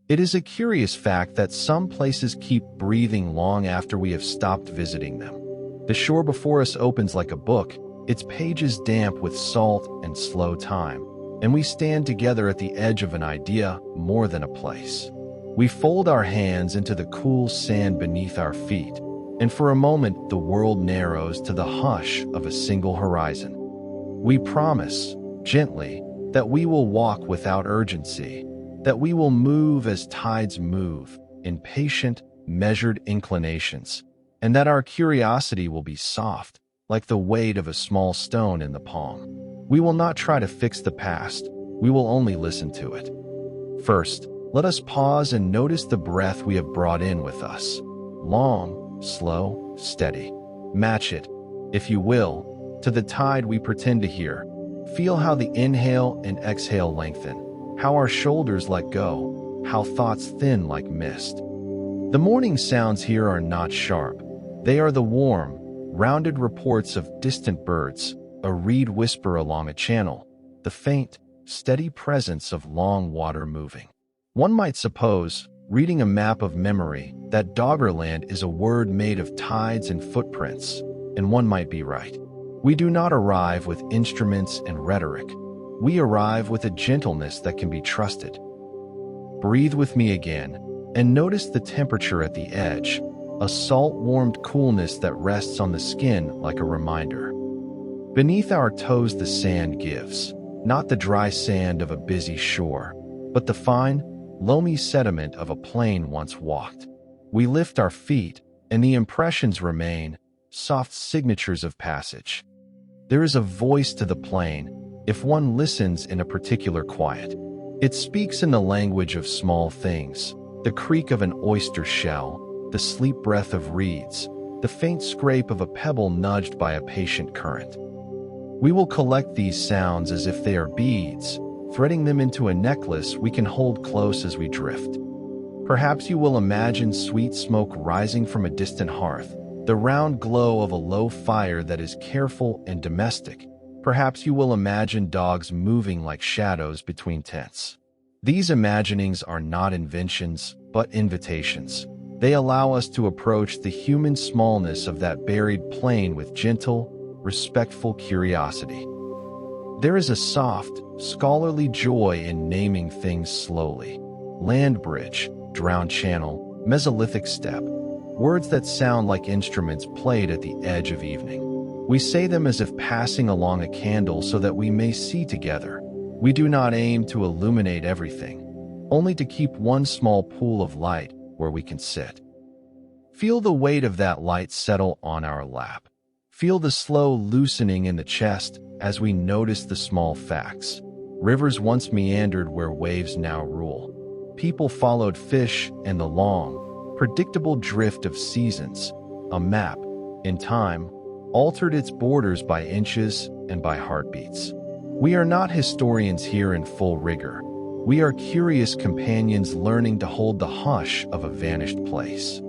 It is a curious fact that some places keep breathing long after we have stopped visiting them. The shore before us opens like a book, its pages damp with salt and slow time, and we stand together at the edge of an idea more than a place. We fold our hands into the cool sand beneath our feet, and for a moment the world narrows to the hush of a single horizon. We promise, gently, that we will walk without urgency, that we will move as tides move, in patient, measured inclinations, and that our curiosity will be soft, like the weight of a small stone in the palm. We will not try to fix the past, we will only listen to it. First, let us pause and notice the breath we have brought in with us. Long, slow, steady. Match it, if you will, to the tide we pretend to hear. Feel how the inhale and exhale lengthen, how our shoulders let go, how thoughts thin like mist. The morning sounds here are not sharp. They are the warm, rounded reports of distant birds, a reed whisper along a channel, the faint, steady presence of long water moving. One might suppose, reading a map of memory, that Doggerland is a word made of tides and footprints, and one might be right. We do not arrive with instruments and rhetoric. We arrive with a gentleness that can be trusted. Breathe with me again, and notice the temperature at the edge, a salt-warmed coolness that rests on the skin like a reminder. Beneath our toes the sand gives, not the dry sand of a busy shore, but the fine, loamy sediment of a plain once walked. We lift our feet, and the impressions remain, soft signatures of passage. There is a voice to the plain, if one listens in a particular quiet. It speaks in the language of small things, the creak of an oyster shell, the sleep breath of reeds, the faint scrape of a pebble nudged by a patient current. We will collect these sounds as if they are beads, threading them into a necklace we can hold close as we drift. Perhaps you will imagine sweet smoke rising from a distant hearth, the round glow of a low fire that is careful and domestic. Perhaps you will imagine dogs moving like shadows between tents. These imaginings are not inventions, but invitations. They allow us to approach the human smallness of that buried plain with gentle, respectful curiosity. There is a soft, scholarly joy in naming things slowly. Land bridge, drowned channel, Mesolithic step, words that sound like instruments played at the edge of evening. We say them as if passing along a candle so that we may see together. We do not aim to illuminate everything, only to keep one small pool of light where we can sit. Feel the weight of that light settle on our lap. Feel the slow loosening in the chest as we notice the small facts. Rivers once meandered where waves now rule. People followed fish and the long, predictable drift of seasons. A map, in time, altered its borders by inches and by heartbeats. We are not historians here in full rigor. We are curious companions learning to hold the hush of a vanished place.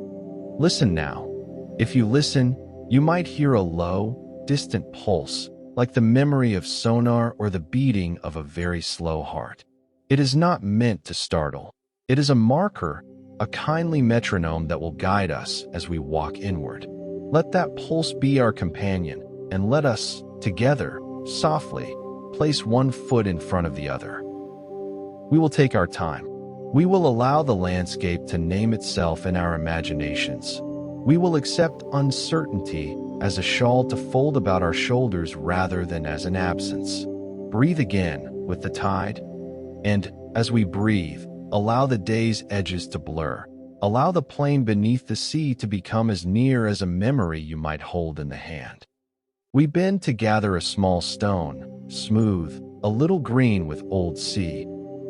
Listen now. If you listen, you might hear a low, distant pulse, like the memory of Sonar or the beating of a very slow heart. It is not meant to startle. It is a marker, a kindly metronome that will guide us as we walk inward. Let that pulse be our companion, and let us, together, softly, place one foot in front of the other. We will take our time. We will allow the landscape to name itself in our imaginations. We will accept uncertainty as a shawl to fold about our shoulders rather than as an absence. Breathe again with the tide, and, as we breathe, allow the day's edges to blur. Allow the plain beneath the sea to become as near as a memory you might hold in the hand. We bend to gather a small stone, smooth, a little green with old sea,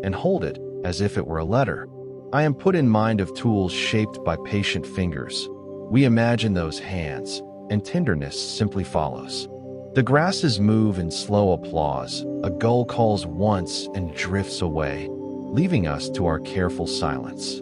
and hold it as if it were a letter. I am put in mind of tools shaped by patient fingers. We imagine those hands, and tenderness simply follows. The grasses move in slow applause, a gull calls once and drifts away, leaving us to our careful silence.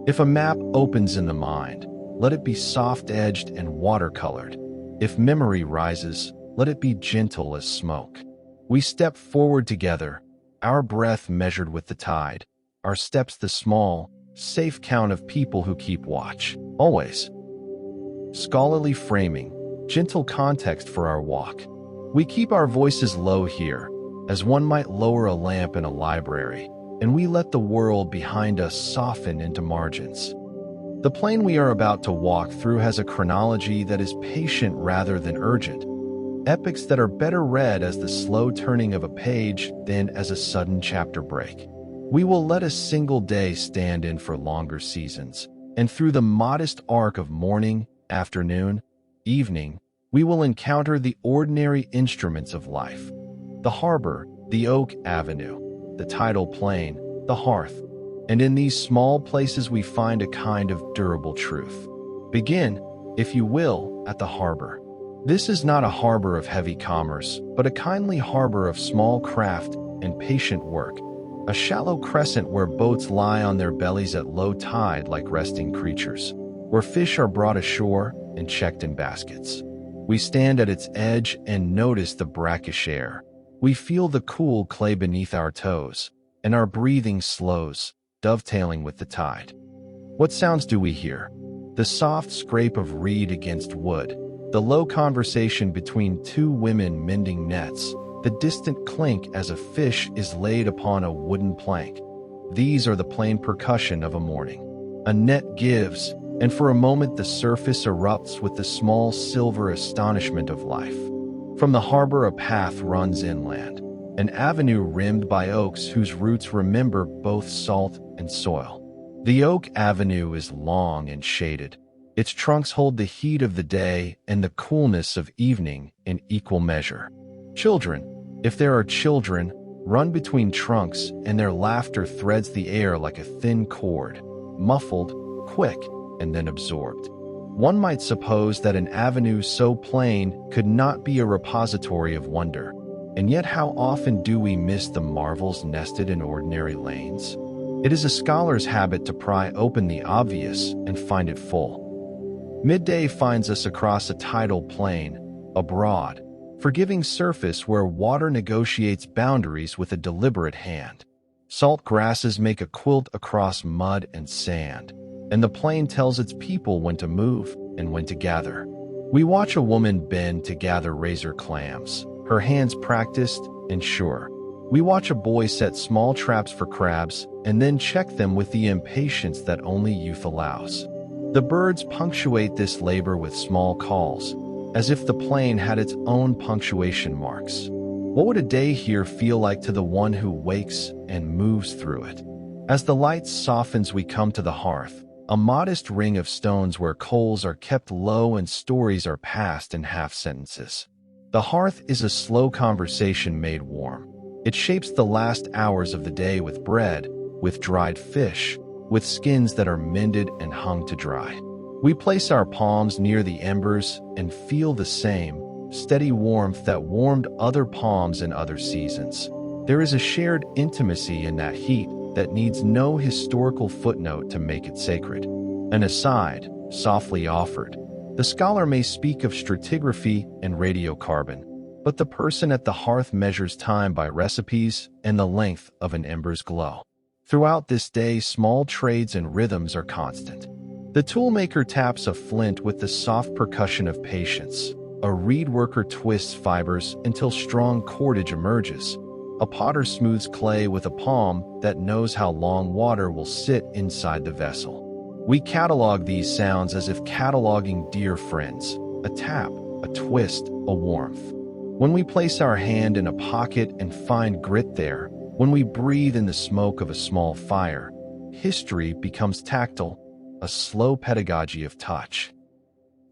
If a map opens in the mind, let it be soft-edged and watercolored. If memory rises, let it be gentle as smoke. We step forward together, our breath measured with the tide. our steps the small, safe count of people who keep watch. Always. Scholarly framing, gentle context for our walk. We keep our voices low here, as one might lower a lamp in a library, and we let the world behind us soften into margins. The plane we are about to walk through has a chronology that is patient rather than urgent, epics that are better read as the slow turning of a page than as a sudden chapter break. We will let a single day stand in for longer seasons, and through the modest arc of morning, afternoon, evening, we will encounter the ordinary instruments of life. The harbor, the oak avenue, the tidal plain, the hearth, and in these small places we find a kind of durable truth. Begin, if you will, at the harbor. This is not a harbor of heavy commerce, but a kindly harbor of small craft and patient work, a shallow crescent where boats lie on their bellies at low tide like resting creatures, where fish are brought ashore and checked in baskets. We stand at its edge and notice the brackish air. We feel the cool clay beneath our toes, and our breathing slows, dovetailing with the tide. What sounds do we hear? The soft scrape of reed against wood, the low conversation between two women mending nets, the distant clink as a fish is laid upon a wooden plank. These are the plain percussion of a morning. A net gives, and for a moment the surface erupts with the small silver astonishment of life. From the harbor a path runs inland, an avenue rimmed by oaks whose roots remember both salt and soil. The oak avenue is long and shaded. Its trunks hold the heat of the day and the coolness of evening in equal measure. Children, if there are children, run between trunks, and their laughter threads the air like a thin cord, muffled, quick, and then absorbed. One might suppose that an avenue so plain could not be a repository of wonder, and yet how often do we miss the marvels nested in ordinary lanes? It is a scholar's habit to pry open the obvious and find it full. Midday finds us across a tidal plain, a broad, forgiving surface where water negotiates boundaries with a deliberate hand. Salt grasses make a quilt across mud and sand, and the plain tells its people when to move and when to gather. We watch a woman bend to gather razor clams, her hands practiced and sure. We watch a boy set small traps for crabs and then check them with the impatience that only youth allows. The birds punctuate this labor with small calls, as if the plain had its own punctuation marks. What would a day here feel like to the one who wakes and moves through it? As the light softens, we come to the hearth, a modest ring of stones where coals are kept low and stories are passed in half sentences. The hearth is a slow conversation made warm. It shapes the last hours of the day with bread, with dried fish, with skins that are mended and hung to dry. We place our palms near the embers and feel the same steady warmth that warmed other palms in other seasons. There is a shared intimacy in that heat that needs no historical footnote to make it sacred. An aside, softly offered. The scholar may speak of stratigraphy and radiocarbon, but the person at the hearth measures time by recipes and the length of an ember's glow. Throughout this day, small trades and rhythms are constant. The toolmaker taps a flint with the soft percussion of patience. A reed worker twists fibers until strong cordage emerges. A potter smooths clay with a palm that knows how long water will sit inside the vessel. We catalog these sounds as if cataloging dear friends, a tap, a twist, a warmth. When we place our hand in a pocket and find grit there, when we breathe in the smoke of a small fire, history becomes tactile, a slow pedagogy of touch.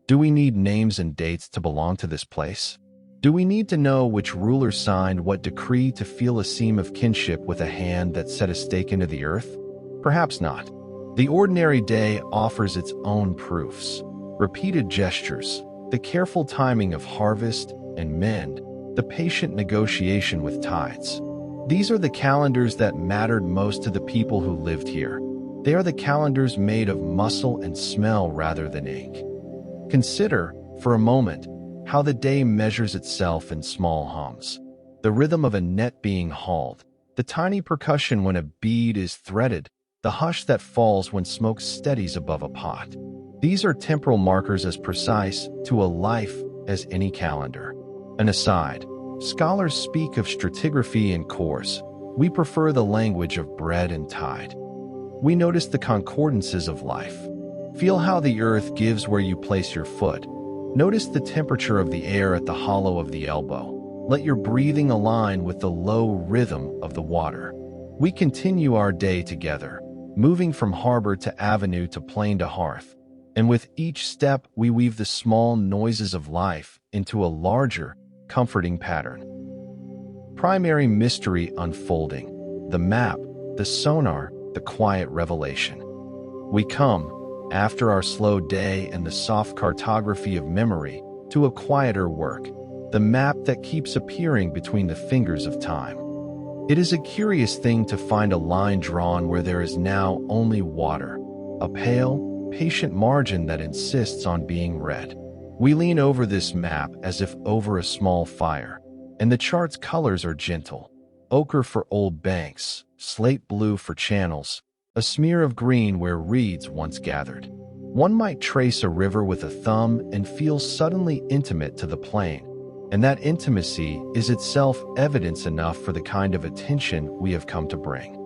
Do we need names and dates to belong to this place? Do we need to know which ruler signed what decree to feel a seam of kinship with a hand that set a stake into the earth? Perhaps not. The ordinary day offers its own proofs. Repeated gestures, the careful timing of harvest and mend, the patient negotiation with tides. These are the calendars that mattered most to the people who lived here. They are the calendars made of muscle and smell rather than ink. Consider, for a moment, how the day measures itself in small hums. The rhythm of a net being hauled, the the tiny percussion when a bead is threaded, the hush that falls when smoke steadies above a pot. These are temporal markers as precise to a life as any calendar. An aside, scholars speak of stratigraphy in cores. We prefer the language of bread and tide. We notice the concordances of life. Feel how the earth gives where you place your foot. Notice the temperature of the air at the hollow of the elbow. Let your breathing align with the low rhythm of the water. We continue our day together, moving from harbor to avenue to plain to hearth. And with each step, we weave the small noises of life into a larger, comforting pattern. Primary mystery unfolding. The map, the sonar, the quiet revelation. We come, after our slow day and the soft cartography of memory, to a quieter work, the map that keeps appearing between the fingers of time. It is a curious thing to find a line drawn where there is now only water, a pale, patient margin that insists on being read. We lean over this map as if over a small fire, and the chart's colors are gentle. Ochre for old banks, slate blue for channels, a smear of green where reeds once gathered. One might trace a river with a thumb and feel suddenly intimate to the plain, and that intimacy is itself evidence enough for the kind of attention we have come to bring.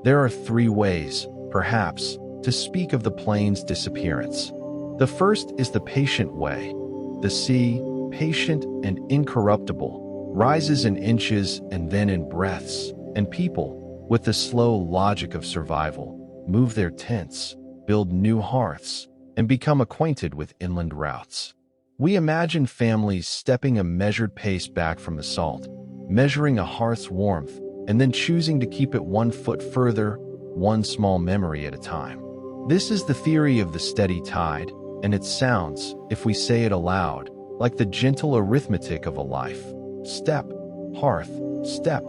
There are three ways, perhaps, to speak of the plain's disappearance. The first is the patient way. The sea, patient and incorruptible, rises in inches and then in breaths, and people, with the slow logic of survival, move their tents, build new hearths, and become acquainted with inland routes. We imagine families stepping a measured pace back from the salt, measuring a hearth's warmth, and then choosing to keep it 1 foot further, one small memory at a time. This is the theory of the steady tide, and it sounds, if we say it aloud, like the gentle arithmetic of a life. Step, hearth, step,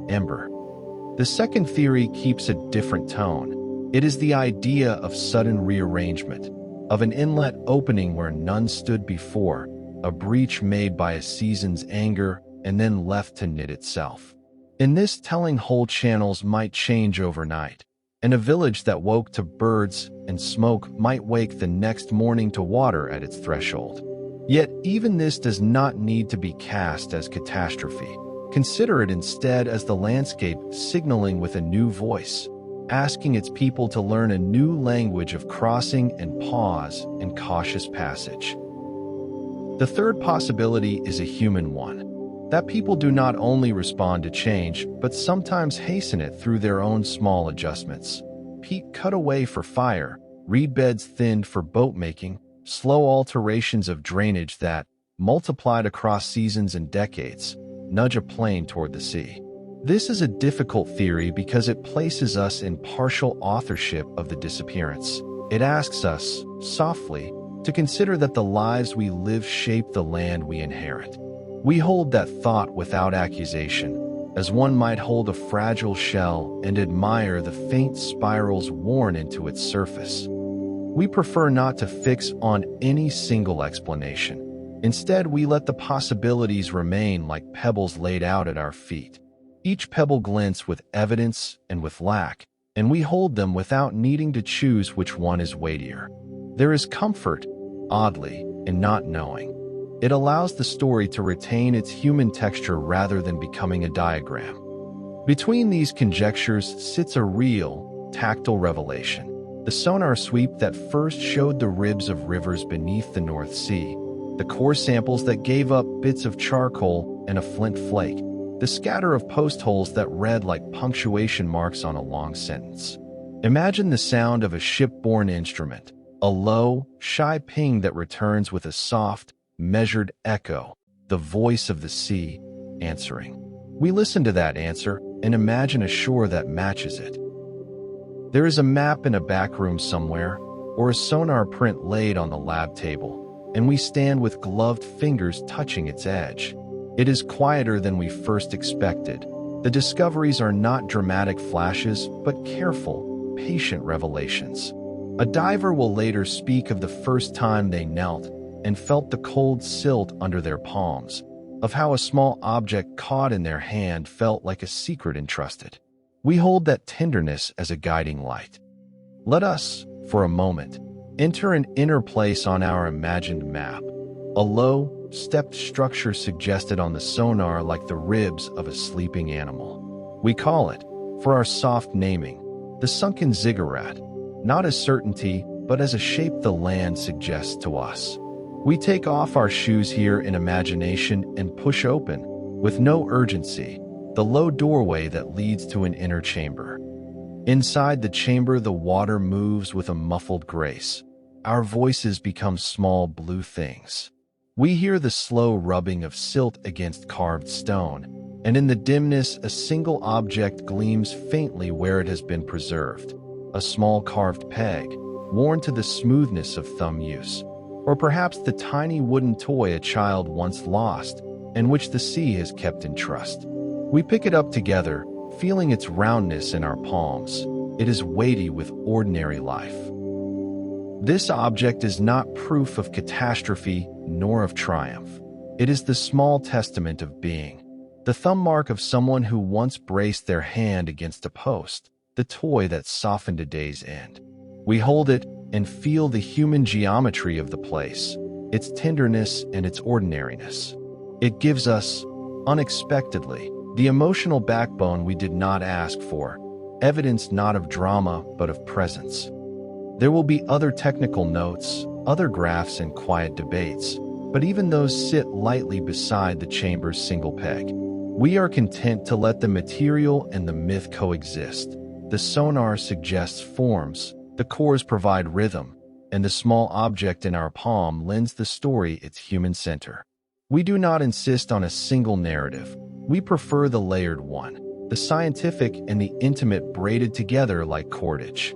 ember. The second theory keeps a different tone. It is the idea of sudden rearrangement, of an inlet opening where none stood before, a breach made by a season's anger and then left to knit itself. In this telling, whole channels might change overnight, and a village that woke to birds and smoke might wake the next morning to water at its threshold. Yet even this does not need to be cast as catastrophe. Consider it instead as the landscape signaling with a new voice, asking its people to learn a new language of crossing and pause and cautious passage. The third possibility is a human one, that people do not only respond to change, but sometimes hasten it through their own small adjustments. Peat cut away for fire, reed beds thinned for boat making, slow alterations of drainage that, multiplied across seasons and decades, nudge a plain toward the sea. This is a difficult theory because it places us in partial authorship of the disappearance. It asks us, softly, to consider that the lives we live shape the land we inherit. We hold that thought without accusation, as one might hold a fragile shell and admire the faint spirals worn into its surface. We prefer not to fix on any single explanation. Instead, we let the possibilities remain like pebbles laid out at our feet. Each pebble glints with evidence and with lack, and we hold them without needing to choose which one is weightier. There is comfort, oddly, in not knowing. It allows the story to retain its human texture rather than becoming a diagram. Between these conjectures sits a real, tactile revelation. The sonar sweep that first showed the ribs of rivers beneath the North Sea, the core samples that gave up bits of charcoal and a flint flake, the scatter of post holes that read like punctuation marks on a long sentence. Imagine the sound of a shipborne instrument, a low, shy ping that returns with a soft, measured echo, the voice of the sea, answering. We listen to that answer and imagine a shore that matches it. There is a map in a back room somewhere, or a sonar print laid on the lab table, and we stand with gloved fingers touching its edge. It is quieter than we first expected. The discoveries are not dramatic flashes, but careful, patient revelations. A diver will later speak of the first time they knelt and felt the cold silt under their palms, of how a small object caught in their hand felt like a secret entrusted. We hold that tenderness as a guiding light. Let us, for a moment, enter an inner place on our imagined map, a low, stepped structure suggested on the sonar like the ribs of a sleeping animal. We call it, for our soft naming, the Sunken ziggurat, not as certainty, but as a shape the land suggests to us. We take off our shoes here in imagination and push open, with no urgency, the low doorway that leads to an inner chamber. Inside the chamber, the water moves with a muffled grace. Our voices become small blue things. We hear the slow rubbing of silt against carved stone, and in the dimness, a single object gleams faintly where it has been preserved. A small carved peg, worn to the smoothness of thumb use, or perhaps the tiny wooden toy a child once lost, and which the sea has kept in trust. We pick it up together, feeling its roundness in our palms. It is weighty with ordinary life. This object is not proof of catastrophe nor of triumph. It is the small testament of being, the thumb mark of someone who once braced their hand against a post, the toy that softened a day's end. We hold it and feel the human geometry of the place, its tenderness and its ordinariness. It gives us, unexpectedly, the emotional backbone we did not ask for, evidence not of drama but of presence. There will be other technical notes, other graphs and quiet debates, but even those sit lightly beside the chamber's single peg. We are content to let the material and the myth coexist. The sonar suggests forms, the cores provide rhythm, and the small object in our palm lends the story its human center. We do not insist on a single narrative. We prefer the layered one, the scientific and the intimate braided together like cordage.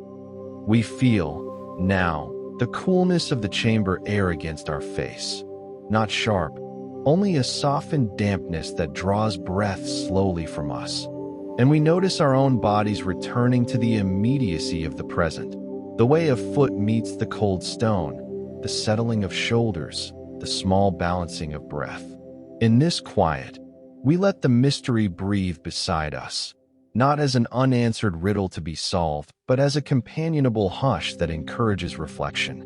We feel, now, the coolness of the chamber air against our face. Not sharp, only a softened dampness that draws breath slowly from us. And we notice our own bodies returning to the immediacy of the present, the way a foot meets the cold stone, the settling of shoulders, the small balancing of breath. In this quiet, we let the mystery breathe beside us, not as an unanswered riddle to be solved, but as a companionable hush that encourages reflection.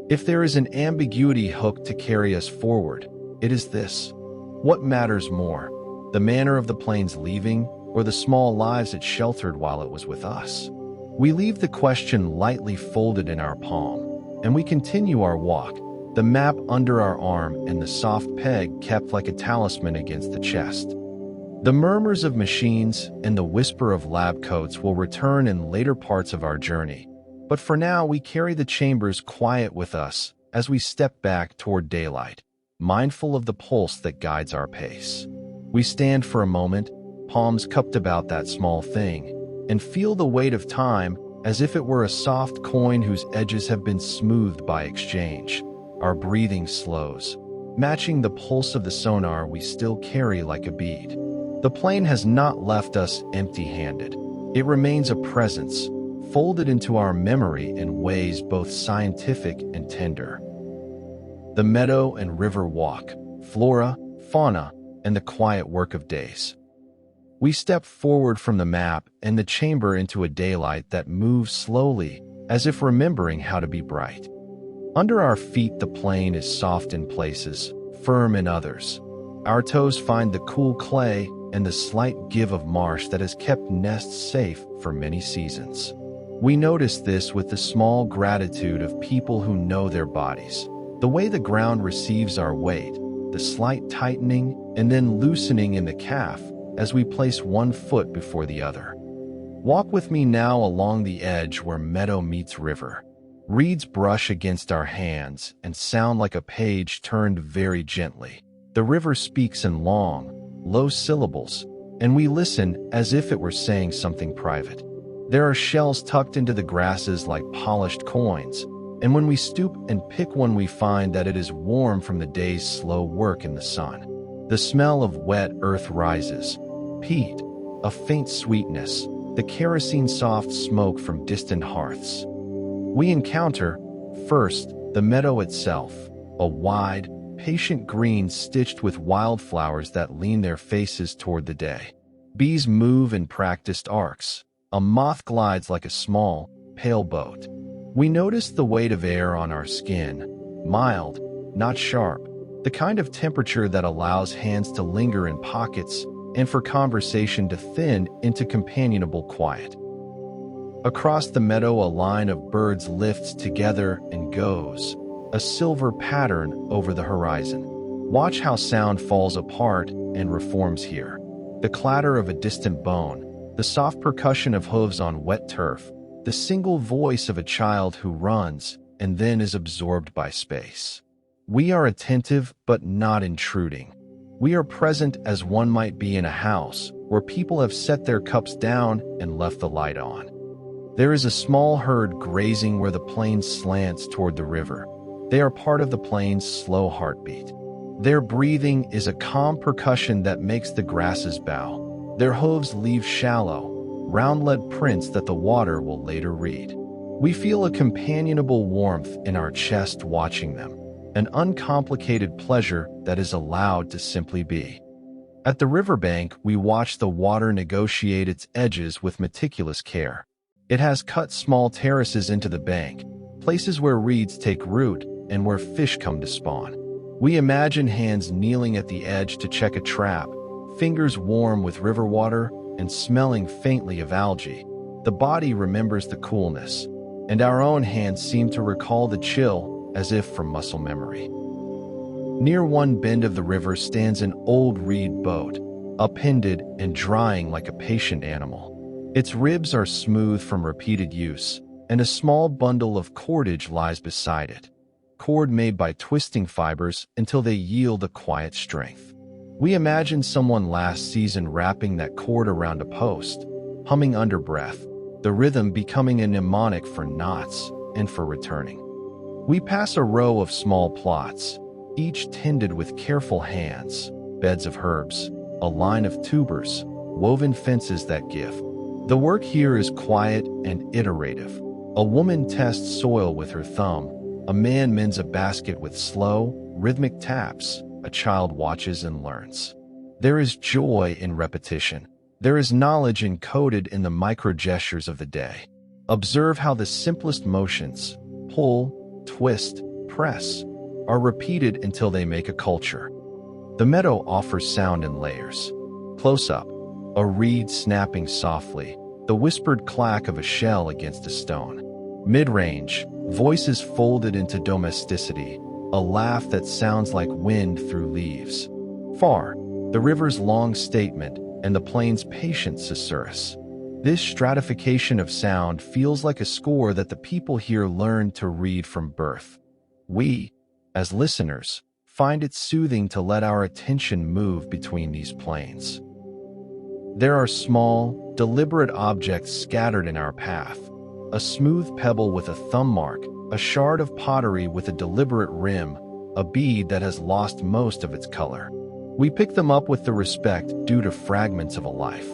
If there is an ambiguity hooked to carry us forward, it is this. What matters more, the manner of the plane's leaving, or the small lives it sheltered while it was with us? We leave the question lightly folded in our palm, and we continue our walk, the map under our arm and the soft peg kept like a talisman against the chest. The murmurs of machines and the whisper of lab coats will return in later parts of our journey, but for now we carry the chambers quiet with us as we step back toward daylight, mindful of the pulse that guides our pace. We stand for a moment, palms cupped about that small thing, and feel the weight of time as if it were a soft coin whose edges have been smoothed by exchange. Our breathing slows, matching the pulse of the sonar we still carry like a bead. The plane has not left us empty-handed. It remains a presence, folded into our memory in ways both scientific and tender. The meadow and river walk, Flora, Fauna, and the quiet work of days. We step forward from the map and the chamber into a daylight that moves slowly, as if remembering how to be bright. Under our feet the plane is soft in places, firm in others. Our toes find the cool clay and the slight give of marsh that has kept nests safe for many seasons. We notice this with the small gratitude of people who know their bodies, the way the ground receives our weight, the slight tightening and then loosening in the calf as we place one foot before the other. Walk with me now along the edge where meadow meets river. Reeds brush against our hands and sound like a page turned very gently. The river speaks in long, low syllables, and we listen as if it were saying something private. There are shells tucked into the grasses like polished coins, and when we stoop and pick one we find that it is warm from the day's slow work in the sun. The smell of wet earth rises, peat, a faint sweetness, the kerosene-soft smoke from distant hearths. We encounter, first, the meadow itself, a wide, patient green stitched with wildflowers that lean their faces toward the day. Bees move in practiced arcs. A moth glides like a small, pale boat. We notice the weight of air on our skin, mild, not sharp, the kind of temperature that allows hands to linger in pockets and for conversation to thin into companionable quiet. Across the meadow, a line of birds lifts together and goes, a silver pattern over the horizon. Watch how sound falls apart and reforms here. The clatter of a distant bone, the soft percussion of hooves on wet turf, the single voice of a child who runs and then is absorbed by space. We are attentive but not intruding. We are present as one might be in a house where people have set their cups down and left the light on. There is a small herd grazing where the plain slants toward the river. They are part of the plain's slow heartbeat. Their breathing is a calm percussion that makes the grasses bow. Their hooves leave shallow, round-lead prints that the water will later read. We feel a companionable warmth in our chest watching them, an uncomplicated pleasure that is allowed to simply be. At the riverbank, we watch the water negotiate its edges with meticulous care. It has cut small terraces into the bank, places where reeds take root and where fish come to spawn. We imagine hands kneeling at the edge to check a trap, fingers warm with river water and smelling faintly of algae. The body remembers the coolness, and our own hands seem to recall the chill as if from muscle memory. Near one bend of the river stands an old reed boat, upended and drying like a patient animal. Its ribs are smooth from repeated use, and a small bundle of cordage lies beside it, cord made by twisting fibers until they yield a quiet strength. We imagine someone last season wrapping that cord around a post, humming under breath, the rhythm becoming a mnemonic for knots and for returning. We pass a row of small plots, each tended with careful hands, beds of herbs, a line of tubers, woven fences that give. The work here is quiet and iterative. A woman tests soil with her thumb, a man mends a basket with slow, rhythmic taps, a child watches and learns. There is joy in repetition. There is knowledge encoded in the micro-gestures of the day. Observe how the simplest motions, pull, twist, press, are repeated until they make a culture. The meadow offers sound in layers. Close up, a reed snapping softly, the whispered clack of a shell against a stone. Mid-range, voices folded into domesticity, a laugh that sounds like wind through leaves. Far, the river's long statement and the plain's patient susurrus. This stratification of sound feels like a score that the people here learned to read from birth. We, as listeners, find it soothing to let our attention move between these planes. There are small, deliberate objects scattered in our path. A smooth pebble with a thumb mark, a shard of pottery with a deliberate rim, a bead that has lost most of its color. We pick them up with the respect due to fragments of a life.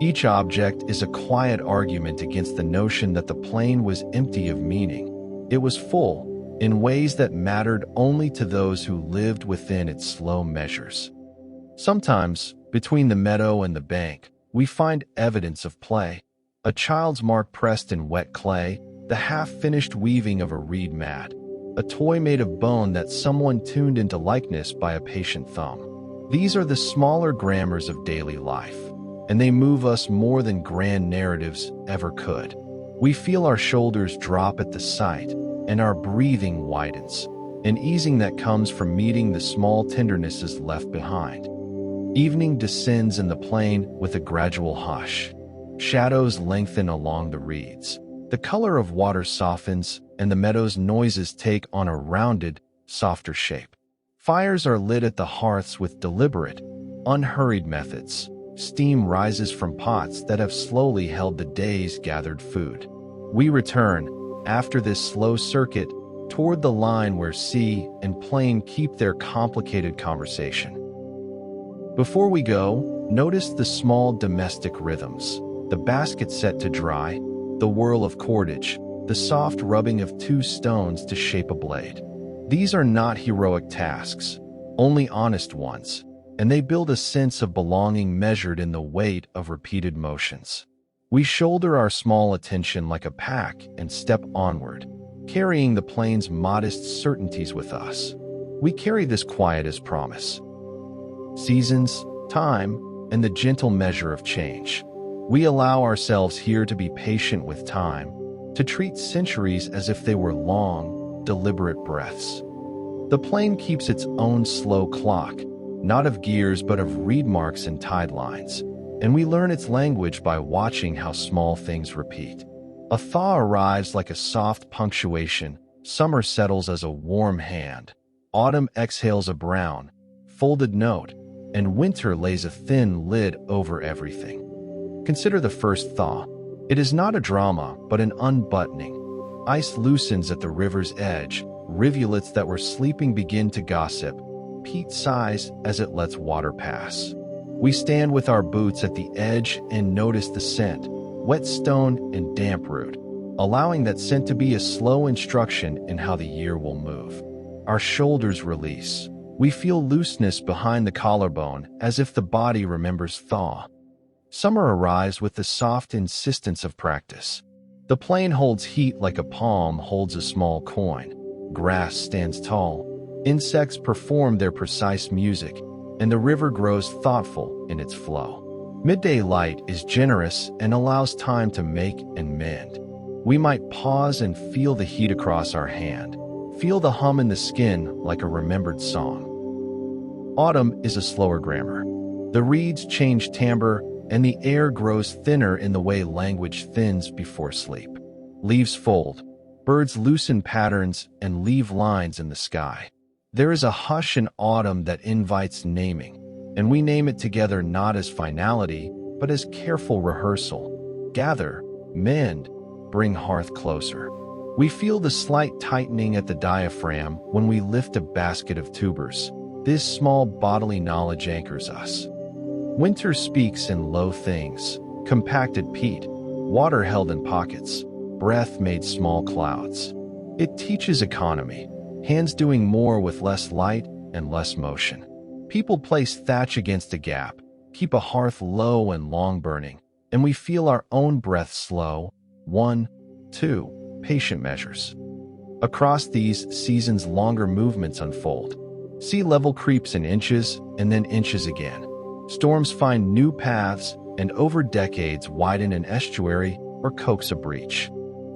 Each object is a quiet argument against the notion that the plain was empty of meaning. It was full, in ways that mattered only to those who lived within its slow measures. Sometimes, between the meadow and the bank, we find evidence of play. A child's mark pressed in wet clay, the half-finished weaving of a reed mat, a toy made of bone that someone tuned into likeness by a patient thumb. These are the smaller grammars of daily life, and they move us more than grand narratives ever could. We feel our shoulders drop at the sight, and our breathing widens, an easing that comes from meeting the small tendernesses left behind. Evening descends in the plain with a gradual hush. Shadows lengthen along the reeds. The color of water softens, and the meadow's noises take on a rounded, softer shape. Fires are lit at the hearths with deliberate, unhurried methods. Steam rises from pots that have slowly held the day's gathered food. We return, after this slow circuit, toward the line where sea and plain keep their complicated conversation. Before we go, notice the small domestic rhythms. The basket set to dry, the whirl of cordage, the soft rubbing of two stones to shape a blade. These are not heroic tasks, only honest ones. and they build a sense of belonging measured in the weight of repeated motions. We shoulder our small attention like a pack and step onward, carrying the plane's modest certainties with us. We carry this quiet as promise. Seasons, time, and the gentle measure of change. We allow ourselves here to be patient with time, to treat centuries as if they were long, deliberate breaths. The plane keeps its own slow clock, not of gears but of reed marks and tide lines, and we learn its language by watching how small things repeat. A thaw arrives like a soft punctuation, summer settles as a warm hand, autumn exhales a brown, folded note, and winter lays a thin lid over everything. Consider the first thaw. It is not a drama, but an unbuttoning. Ice loosens at the river's edge, rivulets that were sleeping begin to gossip, peat sighs as it lets water pass. We stand with our boots at the edge and notice the scent, wet stone and damp root, allowing that scent to be a slow instruction in how the year will move. Our shoulders release. We feel looseness behind the collarbone as if the body remembers thaw. Summer arrives with the soft insistence of practice. The plane holds heat like a palm holds a small coin. Grass stands tall. Insects perform their precise music, and the river grows thoughtful in its flow. Midday light is generous and allows time to make and mend. We might pause and feel the heat across our hand, feel the hum in the skin like a remembered song. Autumn is a slower grammar. The reeds change timbre, and the air grows thinner in the way language thins before sleep. Leaves fold, birds loosen patterns and leave lines in the sky. There is a hush in autumn that invites naming, and we name it together not as finality, but as careful rehearsal. Gather, mend, bring hearth closer. We feel the slight tightening at the diaphragm when we lift a basket of tubers. This small bodily knowledge anchors us. Winter speaks in low things, compacted peat, water held in pockets, breath made small clouds. It teaches economy, hands doing more with less light and less motion. People place thatch against a gap, keep a hearth low and long burning, and we feel our own breath slow. 1, 2, patient measures. Across these seasons, longer movements unfold. Sea level creeps in inches and then inches again. Storms find new paths and over decades widen an estuary or coax a breach.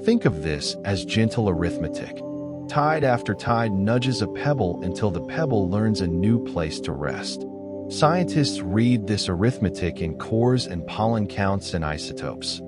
Think of this as gentle arithmetic. Tide after tide nudges a pebble until the pebble learns a new place to rest. Scientists read this arithmetic in cores and pollen counts and isotopes.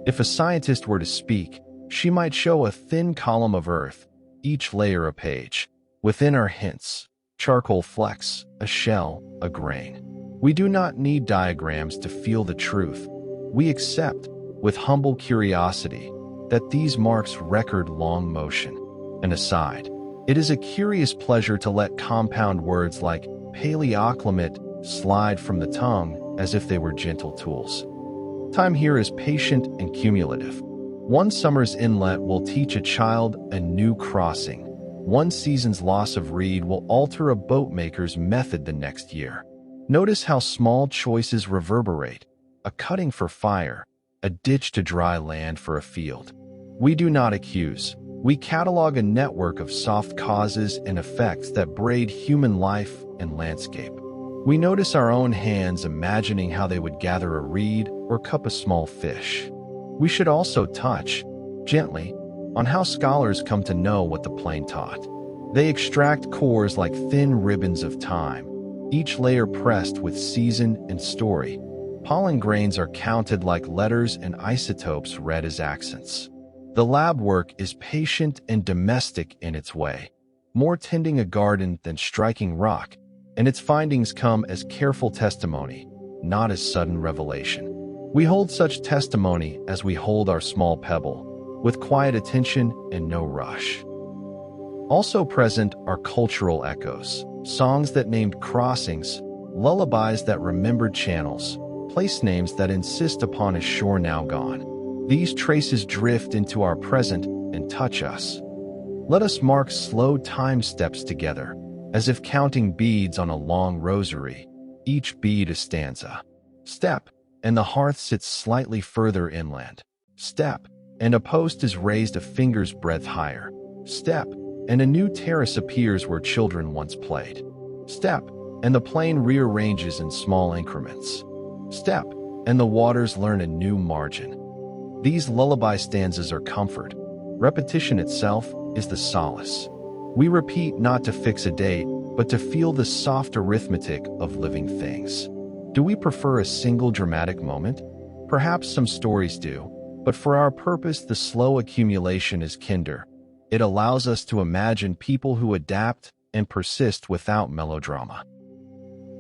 If a scientist were to speak, she might show a thin column of earth, each layer a page. Within are hints, charcoal flecks, a shell, a grain. We do not need diagrams to feel the truth. We accept, with humble curiosity, that these marks record long motion. An aside, it is a curious pleasure to let compound words like paleoclimate slide from the tongue as if they were gentle tools. Time here is patient and cumulative. One summer's inlet will teach a child a new crossing. One season's loss of reed will alter a boatmaker's method the next year. Notice how small choices reverberate: a cutting for fire, a ditch to dry land for a field. We do not accuse. We catalog a network of soft causes and effects that braid human life and landscape. We notice our own hands imagining how they would gather a reed or cup a small fish. We should also touch, gently, on how scholars come to know what the plane taught. They extract cores like thin ribbons of time, each layer pressed with season and story. Pollen grains are counted like letters and isotopes read as accents. The lab work is patient and domestic in its way, more tending a garden than striking rock, and its findings come as careful testimony, not as sudden revelation. We hold such testimony as we hold our small pebble, with quiet attention and no rush. Also present are cultural echoes, songs that named crossings, lullabies that remembered channels, place names that insist upon a shore now gone. These traces drift into our present and touch us. Let us mark slow time steps together, as if counting beads on a long rosary, each bead a stanza. Step, and the hearth sits slightly further inland. Step, and a post is raised a finger's breadth higher. Step, and a new terrace appears where children once played. Step, and the plain rearranges in small increments. Step, and the waters learn a new margin. These lullaby stanzas are comfort. Repetition itself is the solace. We repeat not to fix a date, but to feel the soft arithmetic of living things. Do we prefer a single dramatic moment? Perhaps some stories do, but for our purpose, the slow accumulation is kinder. It allows us to imagine people who adapt and persist without melodrama.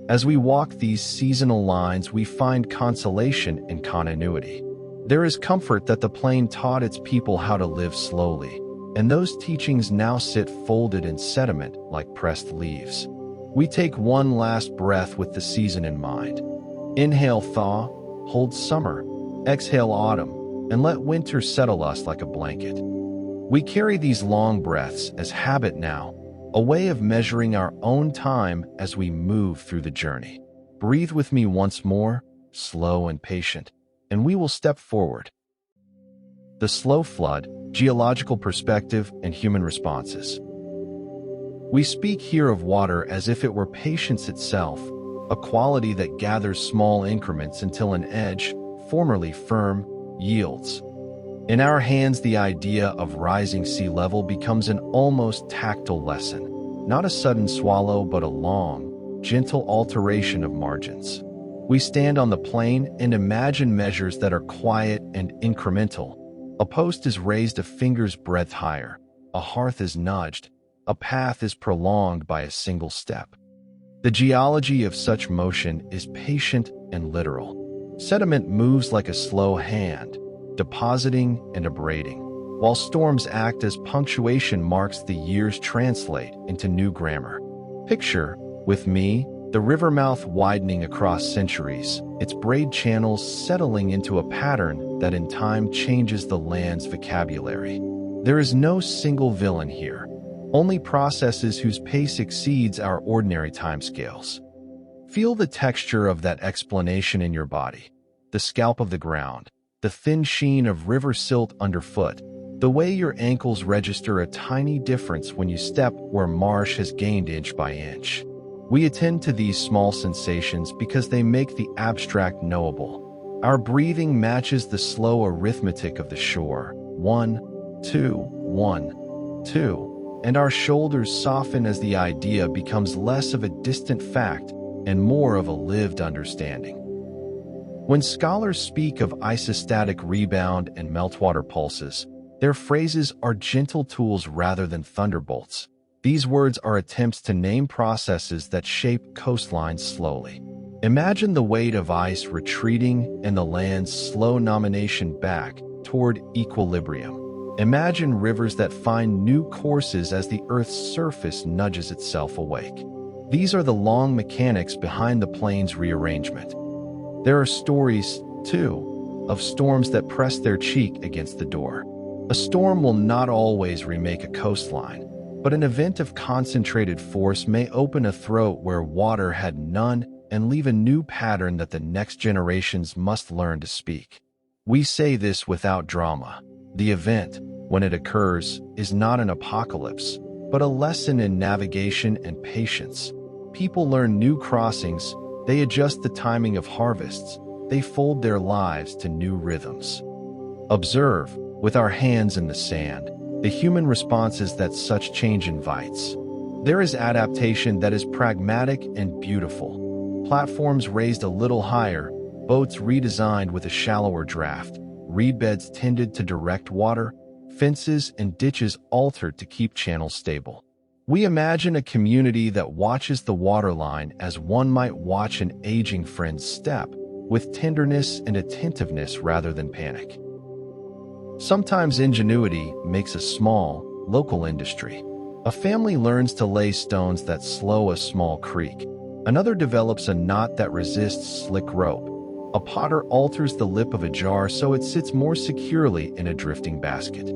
As we walk these seasonal lines, we find consolation in continuity. There is comfort that the plain taught its people how to live slowly, and those teachings now sit folded in sediment like pressed leaves. We take one last breath with the season in mind. Inhale thaw, hold summer, exhale autumn, and let winter settle us like a blanket. We carry these long breaths as habit now, a way of measuring our own time as we move through the journey. Breathe with me once more, slow and patient, and we will step forward. The slow flood, geological perspective, and human responses. We speak here of water as if it were patience itself, a quality that gathers small increments until an edge, formerly firm, yields. In our hands, the idea of rising sea level becomes an almost tactile lesson, not a sudden swallow but a long, gentle alteration of margins. We stand on the plain and imagine measures that are quiet and incremental. A post is raised a finger's breadth higher, a hearth is nudged, a path is prolonged by a single step. The geology of such motion is patient and literal. Sediment moves like a slow hand, depositing and abrading, while storms act as punctuation marks. The years translate into new grammar. Picture, with me, the river mouth widening across centuries, its braid channels settling into a pattern that in time changes the land's vocabulary. There is no single villain here, only processes whose pace exceeds our ordinary timescales. Feel the texture of that explanation in your body, the scalp of the ground, the thin sheen of river silt underfoot, the way your ankles register a tiny difference when you step where marsh has gained inch by inch. We attend to these small sensations because they make the abstract knowable. Our breathing matches the slow arithmetic of the shore. 1, 2, 1, 2. And our shoulders soften as the idea becomes less of a distant fact and more of a lived understanding. When scholars speak of isostatic rebound and meltwater pulses, their phrases are gentle tools rather than thunderbolts. These words are attempts to name processes that shape coastlines slowly. Imagine the weight of ice retreating and the land's slow nomination back toward equilibrium. Imagine rivers that find new courses as the Earth's surface nudges itself awake. These are the long mechanics behind the plain's rearrangement. There are stories, too, of storms that press their cheek against the door. A storm will not always remake a coastline, but an event of concentrated force may open a throat where water had none and leave a new pattern that the next generations must learn to speak. We say this without drama. The event, when it occurs, is not an apocalypse, but a lesson in navigation and patience. People learn new crossings, they adjust the timing of harvests, they fold their lives to new rhythms. Observe, with our hands in the sand, the human responses that such change invites. There is adaptation that is pragmatic and beautiful. Platforms raised a little higher, boats redesigned with a shallower draft, reed beds tended to direct water, fences and ditches altered to keep channels stable. We imagine a community that watches the waterline as one might watch an aging friend's step, with tenderness and attentiveness rather than panic. Sometimes ingenuity makes a small, local industry. A family learns to lay stones that slow a small creek. Another develops a knot that resists slick rope. A potter alters the lip of a jar so it sits more securely in a drifting basket.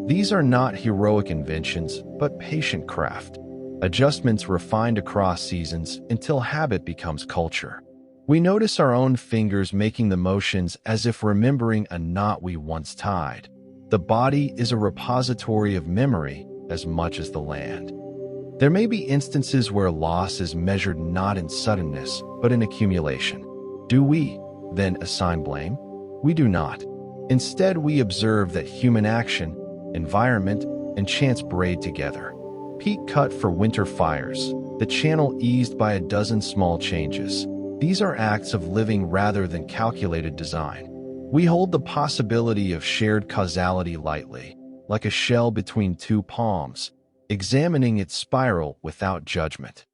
These are not heroic inventions, but patient craft. adjustments refined across seasons until habit becomes culture. We notice our own fingers making the motions as if remembering a knot we once tied. The body is a repository of memory as much as the land. There may be instances where loss is measured not in suddenness, but in accumulation. Do we, then, assign blame? We do not. Instead, we observe that human action, environment, and chance braid together. Peak cut for winter fires, the channel eased by a dozen small changes. These are acts of living rather than calculated design. We hold the possibility of shared causality lightly, like a shell between two palms, examining its spiral without judgment.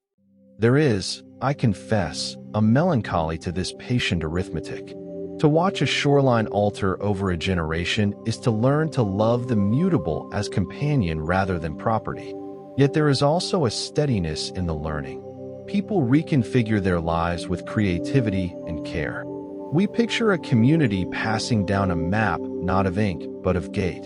There is, I confess, a melancholy to this patient arithmetic. To watch a shoreline alter over a generation is to learn to love the mutable as companion rather than property. Yet there is also a steadiness in the learning. People reconfigure their lives with creativity and care. We picture a community passing down a map not of ink, but of gate.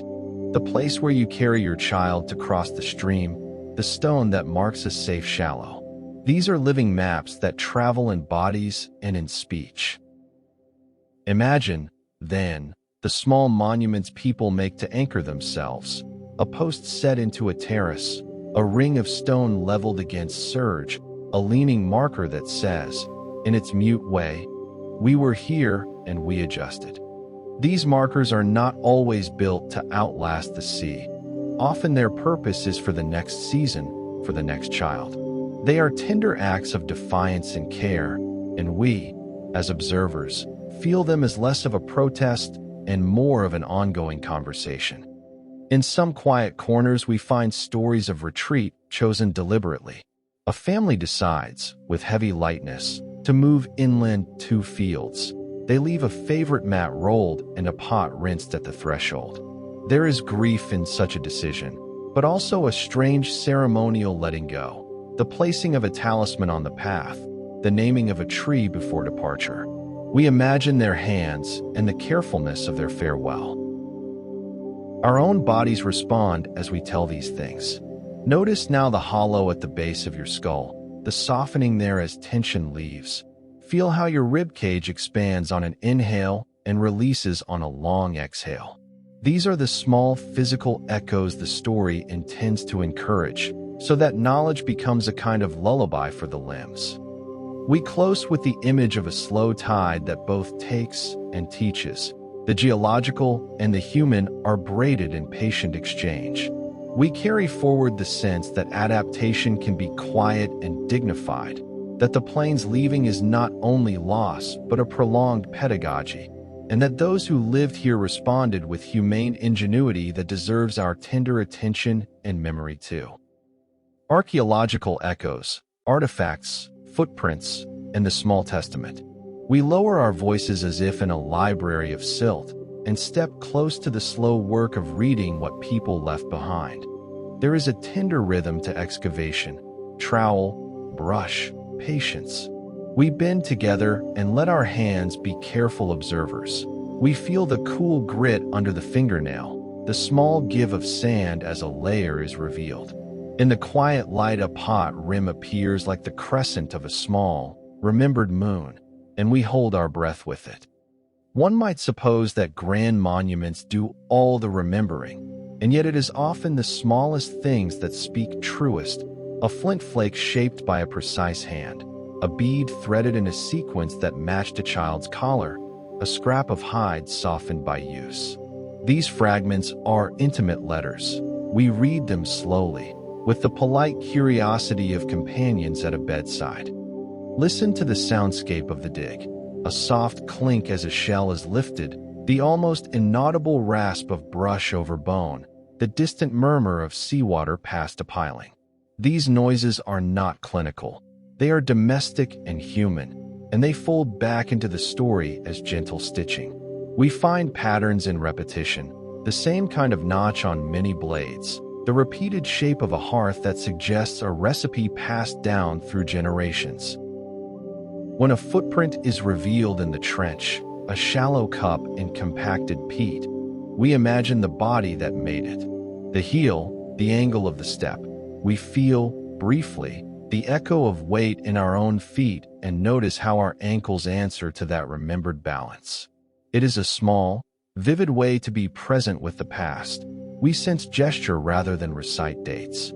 The place where you carry your child to cross the stream, the stone that marks a safe shallow. These are living maps that travel in bodies and in speech. Imagine, then, the small monuments people make to anchor themselves, a post set into a terrace, a ring of stone leveled against surge, a leaning marker that says, in its mute way, we were here and we adjusted. These markers are not always built to outlast the sea. Often their purpose is for the next season, for the next child. They are tender acts of defiance and care, and we, as observers, feel them as less of a protest and more of an ongoing conversation. In some quiet corners we find stories of retreat chosen deliberately. A family decides, with heavy lightness, to move inland 2 fields. They leave a favorite mat rolled and a pot rinsed at the threshold. There is grief in such a decision, but also a strange ceremonial letting go, the placing of a talisman on the path, the naming of a tree before departure. We imagine their hands and the carefulness of their farewell. Our own bodies respond as we tell these things. Notice now the hollow at the base of your skull, the softening there as tension leaves. Feel how your ribcage expands on an inhale and releases on a long exhale. These are the small physical echoes the story intends to encourage, so that knowledge becomes a kind of lullaby for the limbs. We close with the image of a slow tide that both takes and teaches. The geological and the human are braided in patient exchange. We carry forward the sense that adaptation can be quiet and dignified, that the plane's leaving is not only loss but a prolonged pedagogy, and that those who lived here responded with humane ingenuity that deserves our tender attention and memory too. Archaeological echoes, artifacts, footprints, and the small testament. We lower our voices as if in a library of silt and step close to the slow work of reading what people left behind. There is a tender rhythm to excavation, trowel, brush, patience. We bend together and let our hands be careful observers. We feel the cool grit under the fingernail, the small give of sand as a layer is revealed. In the quiet light, a pot rim appears like the crescent of a small, remembered moon, and we hold our breath with it. One might suppose that grand monuments do all the remembering, and yet it is often the smallest things that speak truest. A flint flake shaped by a precise hand, a bead threaded in a sequence that matched a child's collar, a scrap of hide softened by use. These fragments are intimate letters. We read them slowly, with the polite curiosity of companions at a bedside. Listen to the soundscape of the dig. A soft clink as a shell is lifted, the almost inaudible rasp of brush over bone, the distant murmur of seawater past a piling. These noises are not clinical. They are domestic and human, and they fold back into the story as gentle stitching. We find patterns in repetition, the same kind of notch on many blades, the repeated shape of a hearth that suggests a recipe passed down through generations. When a footprint is revealed in the trench, a shallow cup in compacted peat, we imagine the body that made it. The heel, the angle of the step. We feel, briefly, the echo of weight in our own feet and notice how our ankles answer to that remembered balance. It is a small, vivid way to be present with the past. We sense gesture rather than recite dates.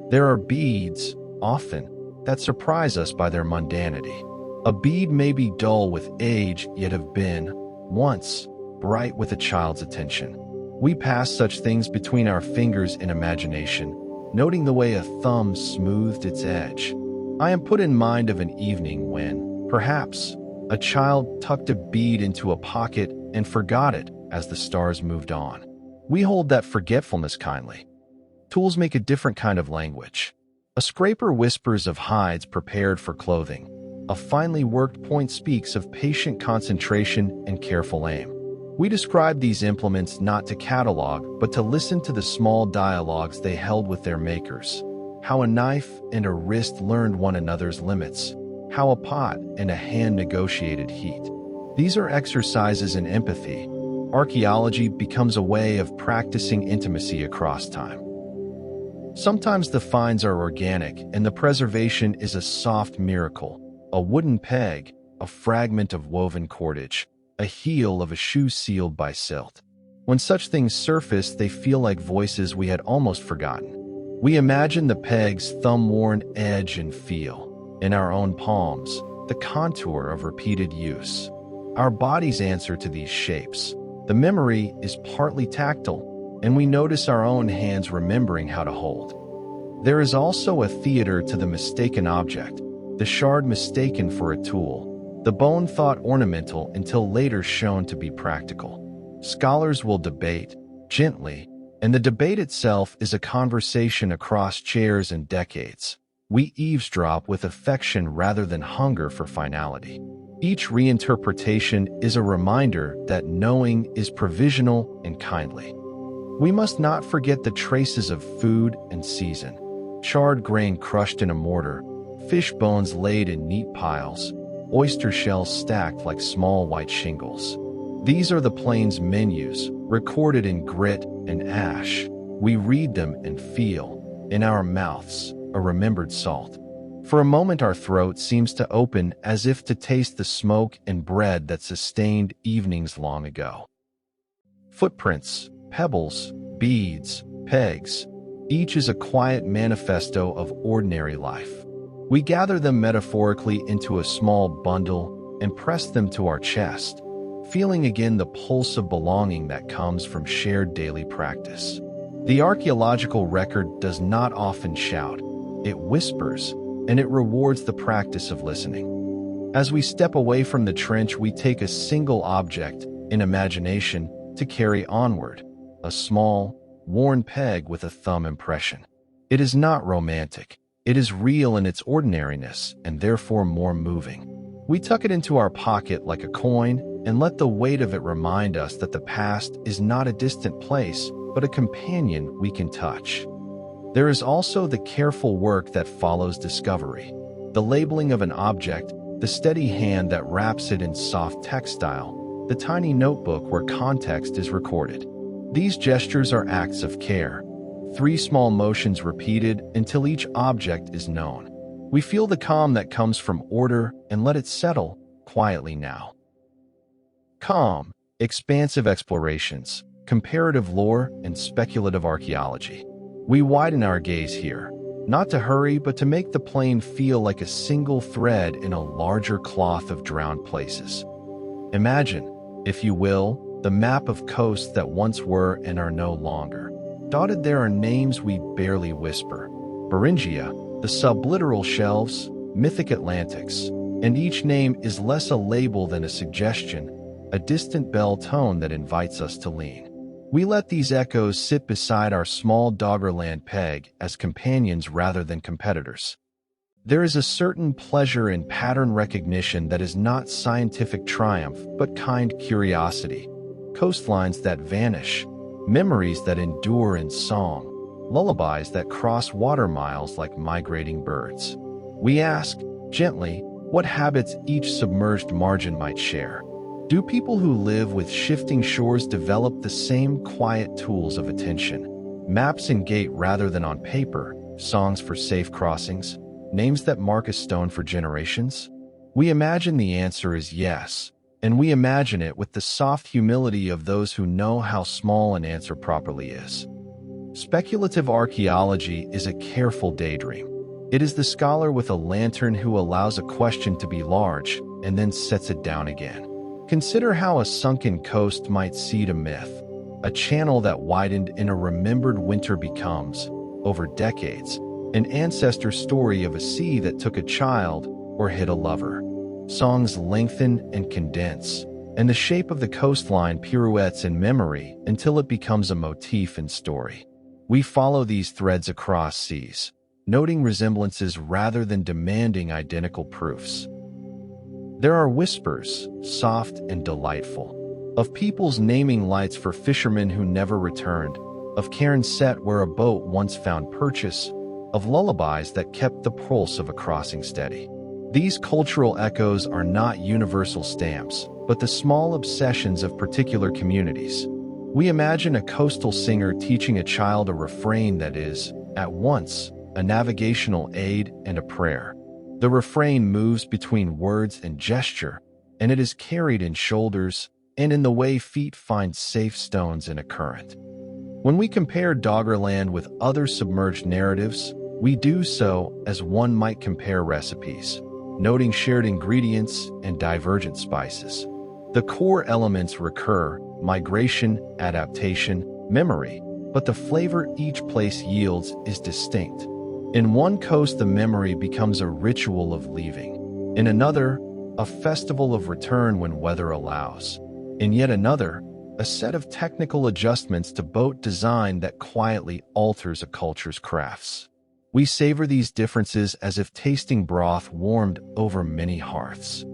There are beads, often, that surprise us by their mundanity. A bead may be dull with age, yet have been, once, bright with a child's attention. We pass such things between our fingers in imagination, noting the way a thumb smoothed its edge. I am put in mind of an evening when, perhaps, a child tucked a bead into a pocket and forgot it as the stars moved on. We hold that forgetfulness kindly. Tools make a different kind of language. A scraper whispers of hides prepared for clothing. A finely worked point speaks of patient concentration and careful aim. We describe these implements not to catalog, but to listen to the small dialogues they held with their makers. How a knife and a wrist learned one another's limits. How a pot and a hand negotiated heat. These are exercises in empathy. Archaeology becomes a way of practicing intimacy across time. Sometimes the finds are organic and the preservation is a soft miracle. A wooden peg, a fragment of woven cordage, a heel of a shoe sealed by silt. When such things surface, they feel like voices we had almost forgotten. We imagine the peg's thumb-worn edge and feel, in our own palms, the contour of repeated use. Our bodies answer to these shapes. The memory is partly tactile, and we notice our own hands remembering how to hold. There is also a theater to the mistaken object, the shard mistaken for a tool, the bone thought ornamental until later shown to be practical. Scholars will debate, gently, and the debate itself is a conversation across chairs and decades. We eavesdrop with affection rather than hunger for finality. Each reinterpretation is a reminder that knowing is provisional and kindly. We must not forget the traces of food and season. Charred grain crushed in a mortar, fish bones laid in neat piles, oyster shells stacked like small white shingles. These are the plains menus, recorded in grit and ash. We read them and feel, in our mouths, a remembered salt. For a moment our throat seems to open as if to taste the smoke and bread that sustained evenings long ago. Footprints, pebbles, beads, pegs, each is a quiet manifesto of ordinary life. We gather them metaphorically into a small bundle and press them to our chest, feeling again the pulse of belonging that comes from shared daily practice. The archaeological record does not often shout. It whispers, and it rewards the practice of listening. As we step away from the trench, we take a single object, in imagination, to carry onward, a small, worn peg with a thumb impression. It is not romantic. It is real in its ordinariness, and therefore more moving. We tuck it into our pocket like a coin and let the weight of it remind us that the past is not a distant place, but a companion we can touch. There is also the careful work that follows discovery. The labeling of an object, the steady hand that wraps it in soft textile, the tiny notebook where context is recorded. These gestures are acts of care. 3 small motions repeated until each object is known. We feel the calm that comes from order and let it settle quietly now. Calm, expansive explorations, comparative lore, and speculative archaeology. We widen our gaze here, not to hurry, but to make the plain feel like a single thread in a larger cloth of drowned places. Imagine, if you will, the map of coasts that once were and are no longer. Dotted there are names we barely whisper. Beringia, the sublittoral shelves, mythic Atlantics, and each name is less a label than a suggestion, a distant bell tone that invites us to lean. We let these echoes sit beside our small Doggerland peg as companions rather than competitors. There is a certain pleasure in pattern recognition that is not scientific triumph but kind curiosity. Coastlines that vanish, memories that endure in song, lullabies that cross water miles like migrating birds. We ask, gently, what habits each submerged margin might share. Do people who live with shifting shores develop the same quiet tools of attention? Maps in gait rather than on paper, songs for safe crossings, names that mark a stone for generations? We imagine the answer is yes, and we imagine it with the soft humility of those who know how small an answer properly is. Speculative archaeology is a careful daydream. It is the scholar with a lantern who allows a question to be large and then sets it down again. Consider how a sunken coast might seed a myth. A channel that widened in a remembered winter becomes, over decades, an ancestor story of a sea that took a child or hid a lover. Songs lengthen and condense, and the shape of the coastline pirouettes in memory until it becomes a motif in story. We follow these threads across seas, noting resemblances rather than demanding identical proofs. There are whispers, soft and delightful, of people's naming lights for fishermen who never returned, of cairns set where a boat once found purchase, of lullabies that kept the pulse of a crossing steady. These cultural echoes are not universal stamps, but the small obsessions of particular communities. We imagine a coastal singer teaching a child a refrain that is, at once, a navigational aid and a prayer. The refrain moves between words and gesture, and it is carried in shoulders and in the way feet find safe stones in a current. When we compare Doggerland with other submerged narratives, we do so as one might compare recipes, noting shared ingredients and divergent spices. The core elements recur: migration, adaptation, memory, but the flavor each place yields is distinct. In one coast, the memory becomes a ritual of leaving. In another, a festival of return when weather allows. In yet another, a set of technical adjustments to boat design that quietly alters a culture's crafts. We savor these differences as if tasting broth warmed over many hearths.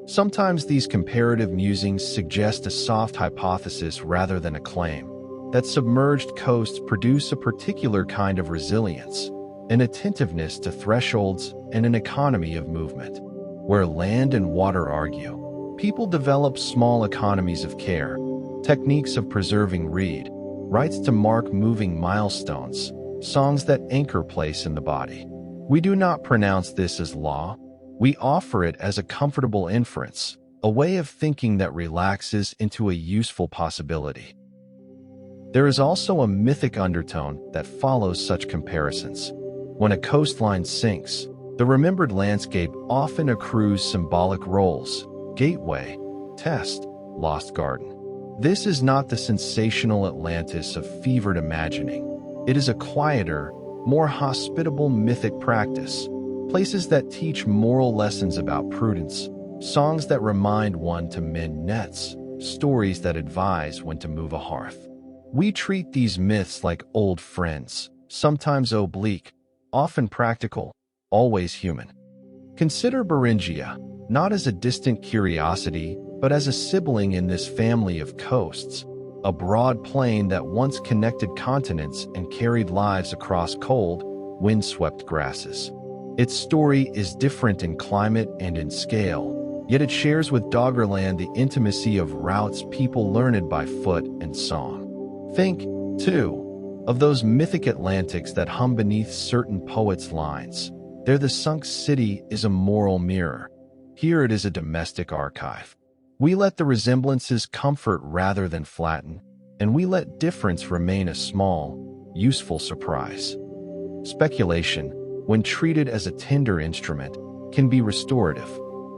Sometimes these comparative musings suggest a soft hypothesis rather than a claim, that submerged coasts produce a particular kind of resilience, an attentiveness to thresholds, and an economy of movement. Where land and water argue, people develop small economies of care, techniques of preserving reed, rites to mark moving milestones, songs that anchor place in the body. We do not pronounce this as law. We offer it as a comfortable inference, a way of thinking that relaxes into a useful possibility. There is also a mythic undertone that follows such comparisons. When a coastline sinks, the remembered landscape often accrues symbolic roles: gateway, test, lost garden. This is not the sensational Atlantis of fevered imagining. It is a quieter, more hospitable mythic practice, places that teach moral lessons about prudence, songs that remind one to mend nets, stories that advise when to move a hearth. We treat these myths like old friends, sometimes oblique, often practical, always human. Consider Beringia, not as a distant curiosity, but as a sibling in this family of coasts, a broad plain that once connected continents and carried lives across cold, wind-swept grasses. Its story is different in climate and in scale, yet it shares with Doggerland the intimacy of routes people learned by foot and song. Think, too, of those mythic Atlantics that hum beneath certain poets' lines. There the sunk city is a moral mirror. Here it is a domestic archive. We let the resemblances comfort rather than flatten, and we let difference remain a small, useful surprise. Speculation, when treated as a tender instrument, can be restorative.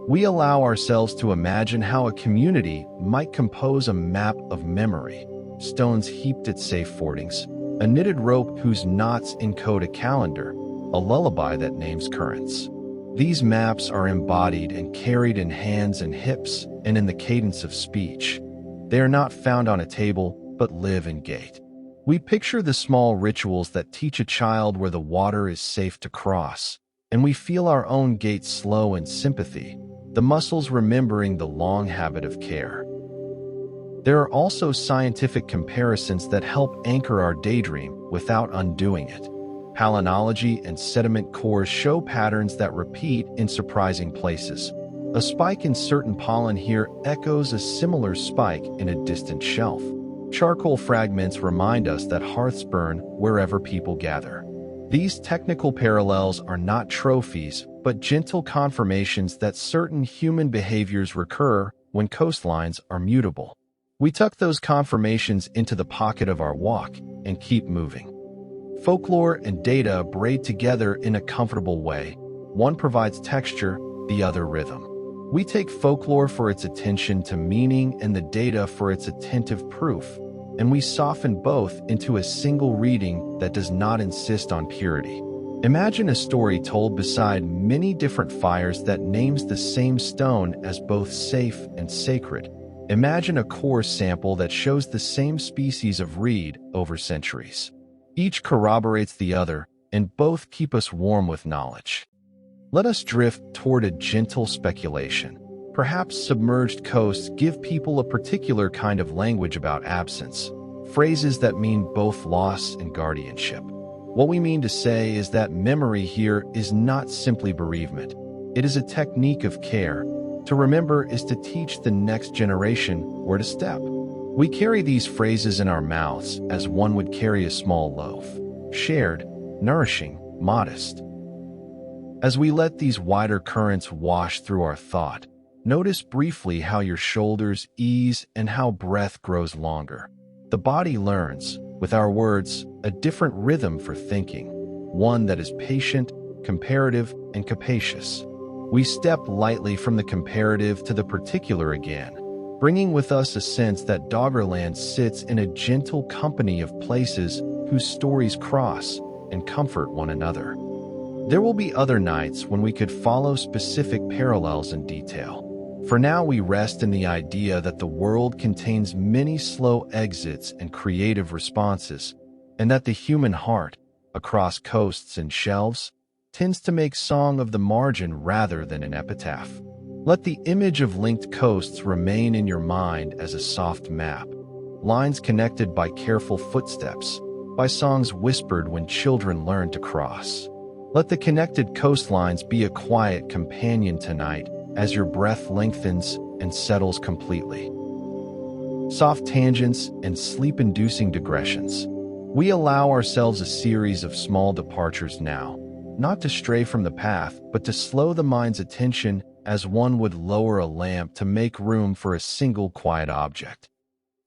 We allow ourselves to imagine how a community might compose a map of memory: stones heaped at safe fordings, a knitted rope whose knots encode a calendar, a lullaby that names currents. These maps are embodied and carried in hands and hips and in the cadence of speech. They are not found on a table, but live in gait. We picture the small rituals that teach a child where the water is safe to cross, and we feel our own gait slow in sympathy, the muscles remembering the long habit of care. There are also scientific comparisons that help anchor our daydream without undoing it. Palynology and sediment cores show patterns that repeat in surprising places. A spike in certain pollen here echoes a similar spike in a distant shelf. Charcoal fragments remind us that hearths burn wherever people gather. These technical parallels are not trophies, but gentle confirmations that certain human behaviors recur when coastlines are mutable. We tuck those confirmations into the pocket of our walk and keep moving. Folklore and data braid together in a comfortable way. One provides texture, the other rhythm. We take folklore for its attention to meaning and the data for its attentive proof, and we soften both into a single reading that does not insist on purity. Imagine a story told beside many different fires that names the same stone as both safe and sacred. Imagine a core sample that shows the same species of reed over centuries. Each corroborates the other, and both keep us warm with knowledge. Let us drift toward a gentle speculation. Perhaps submerged coasts give people a particular kind of language about absence, phrases that mean both loss and guardianship. What we mean to say is that memory here is not simply bereavement. It is a technique of care. To remember is to teach the next generation where to step. We carry these phrases in our mouths as one would carry a small loaf, shared, nourishing, modest. As we let these wider currents wash through our thought, notice briefly how your shoulders ease and how breath grows longer. The body learns, with our words, a different rhythm for thinking, one that is patient, comparative, and capacious. We step lightly from the comparative to the particular again, bringing with us a sense that Doggerland sits in a gentle company of places whose stories cross and comfort one another. There will be other nights when we could follow specific parallels in detail. For now, we rest in the idea that the world contains many slow exits and creative responses, and that the human heart, across coasts and shelves, tends to make song of the margin rather than an epitaph. Let the image of linked coasts remain in your mind as a soft map, lines connected by careful footsteps, by songs whispered when children learn to cross. Let the connected coastlines be a quiet companion tonight as your breath lengthens and settles completely. Soft tangents and sleep-inducing digressions. We allow ourselves a series of small departures now, not to stray from the path, but to slow the mind's attention as one would lower a lamp to make room for a single quiet object.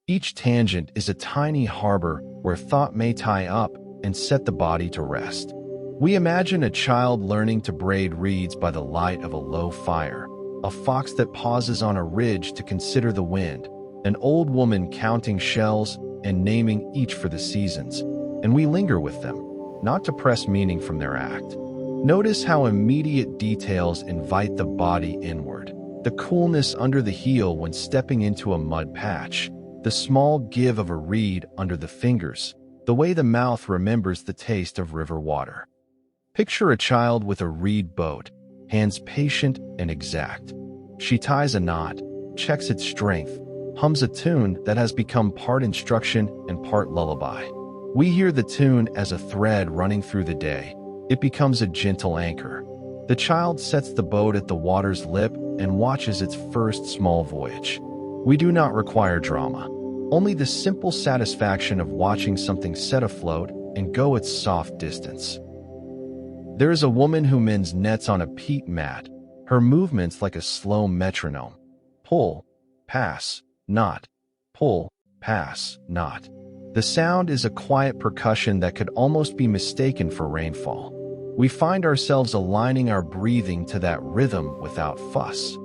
Each tangent is a tiny harbor where thought may tie up and set the body to rest. We imagine a child learning to braid reeds by the light of a low fire, a fox that pauses on a ridge to consider the wind, an old woman counting shells and naming each for the seasons, and we linger with them, not to press meaning from their act. Notice how immediate details invite the body inward. The coolness under the heel when stepping into a mud patch, the small give of a reed under the fingers, the way the mouth remembers the taste of river water. Picture a child with a reed boat, hands patient and exact. She ties a knot, checks its strength, hums a tune that has become part instruction and part lullaby. We hear the tune as a thread running through the day. It becomes a gentle anchor. The child sets the boat at the water's lip and watches its first small voyage. We do not require drama, only the simple satisfaction of watching something set afloat and go its soft distance. There is a woman who mends nets on a peat mat, her movements like a slow metronome. Pull, pass, knot, pull, pass, knot. The sound is a quiet percussion that could almost be mistaken for rainfall. We find ourselves aligning our breathing to that rhythm without fuss.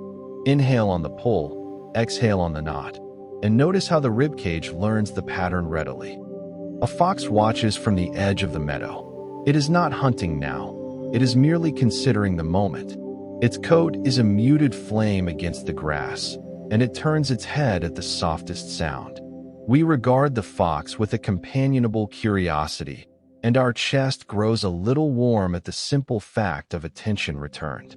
Inhale on the pull, exhale on the knot, and notice how the ribcage learns the pattern readily. A fox watches from the edge of the meadow. It is not hunting now. It is merely considering the moment. Its coat is a muted flame against the grass, and it turns its head at the softest sound. We regard the fox with a companionable curiosity, and our chest grows a little warm at the simple fact of attention returned.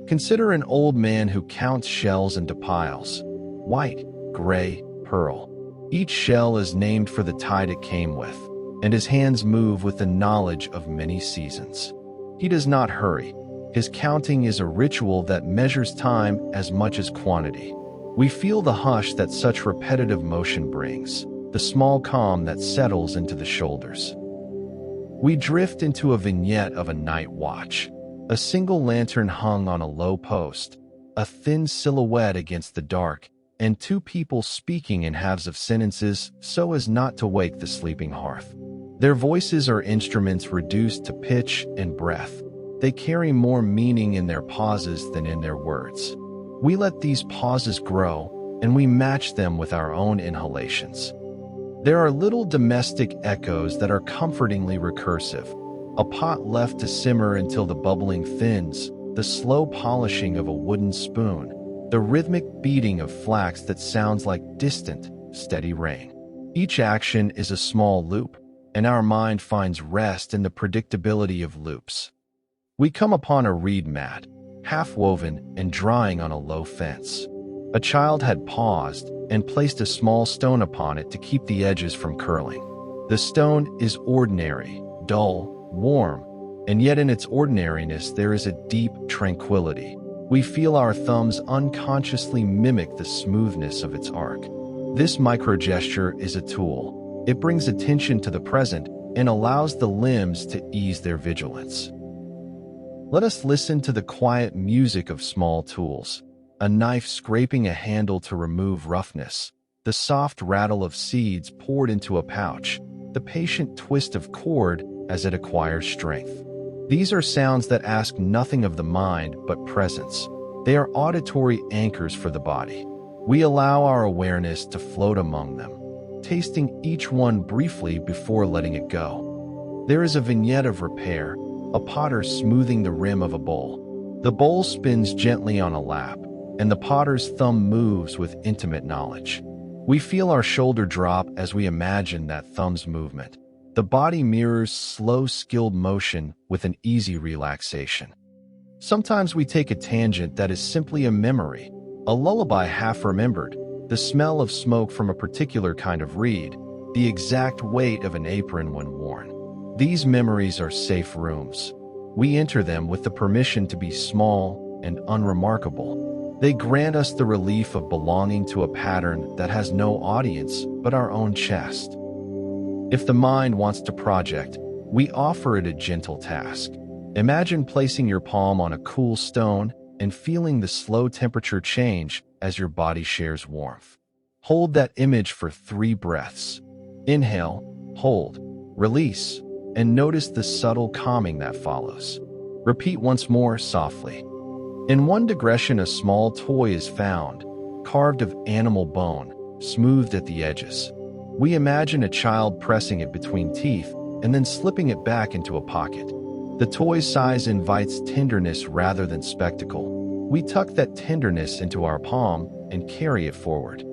Consider an old man who counts shells into piles: white, gray, pearl. Each shell is named for the tide it came with, and his hands move with the knowledge of many seasons. He does not hurry. His counting is a ritual that measures time as much as quantity. We feel the hush that such repetitive motion brings, the small calm that settles into the shoulders. We drift into a vignette of a night watch. A single lantern hung on a low post, a thin silhouette against the dark, and two people speaking in halves of sentences so as not to wake the sleeping hearth. Their voices are instruments reduced to pitch and breath. They carry more meaning in their pauses than in their words. We let these pauses grow, and we match them with our own inhalations. There are little domestic echoes that are comfortingly recursive. A pot left to simmer until the bubbling thins, the slow polishing of a wooden spoon, the rhythmic beating of flax that sounds like distant, steady rain. Each action is a small loop, and our mind finds rest in the predictability of loops. We come upon a reed mat, half-woven and drying on a low fence. A child had paused and placed a small stone upon it to keep the edges from curling. The stone is ordinary, dull, warm, and yet in its ordinariness there is a deep tranquility. We feel our thumbs unconsciously mimic the smoothness of its arc. This microgesture is a tool. It brings attention to the present and allows the limbs to ease their vigilance. Let us listen to the quiet music of small tools. A knife scraping a handle to remove roughness, the soft rattle of seeds poured into a pouch, the patient twist of cord as it acquires strength. These are sounds that ask nothing of the mind but presence. They are auditory anchors for the body. We allow our awareness to float among them, tasting each one briefly before letting it go. There is a vignette of repair, a potter smoothing the rim of a bowl. The bowl spins gently on a lap, and the potter's thumb moves with intimate knowledge. We feel our shoulder drop as we imagine that thumb's movement. The body mirrors slow, skilled motion with an easy relaxation. Sometimes we take a tangent that is simply a memory, a lullaby half remembered, the smell of smoke from a particular kind of reed, the exact weight of an apron when worn. These memories are safe rooms. We enter them with the permission to be small and unremarkable. They grant us the relief of belonging to a pattern that has no audience but our own chest. If the mind wants to project, we offer it a gentle task. Imagine placing your palm on a cool stone and feeling the slow temperature change as your body shares warmth. Hold that image for 3 breaths. Inhale, hold, release, and notice the subtle calming that follows. Repeat once more softly. In one digression, a small toy is found, carved of animal bone, smoothed at the edges. We imagine a child pressing it between teeth and then slipping it back into a pocket. The toy's size invites tenderness rather than spectacle. We tuck that tenderness into our palm and carry it forward.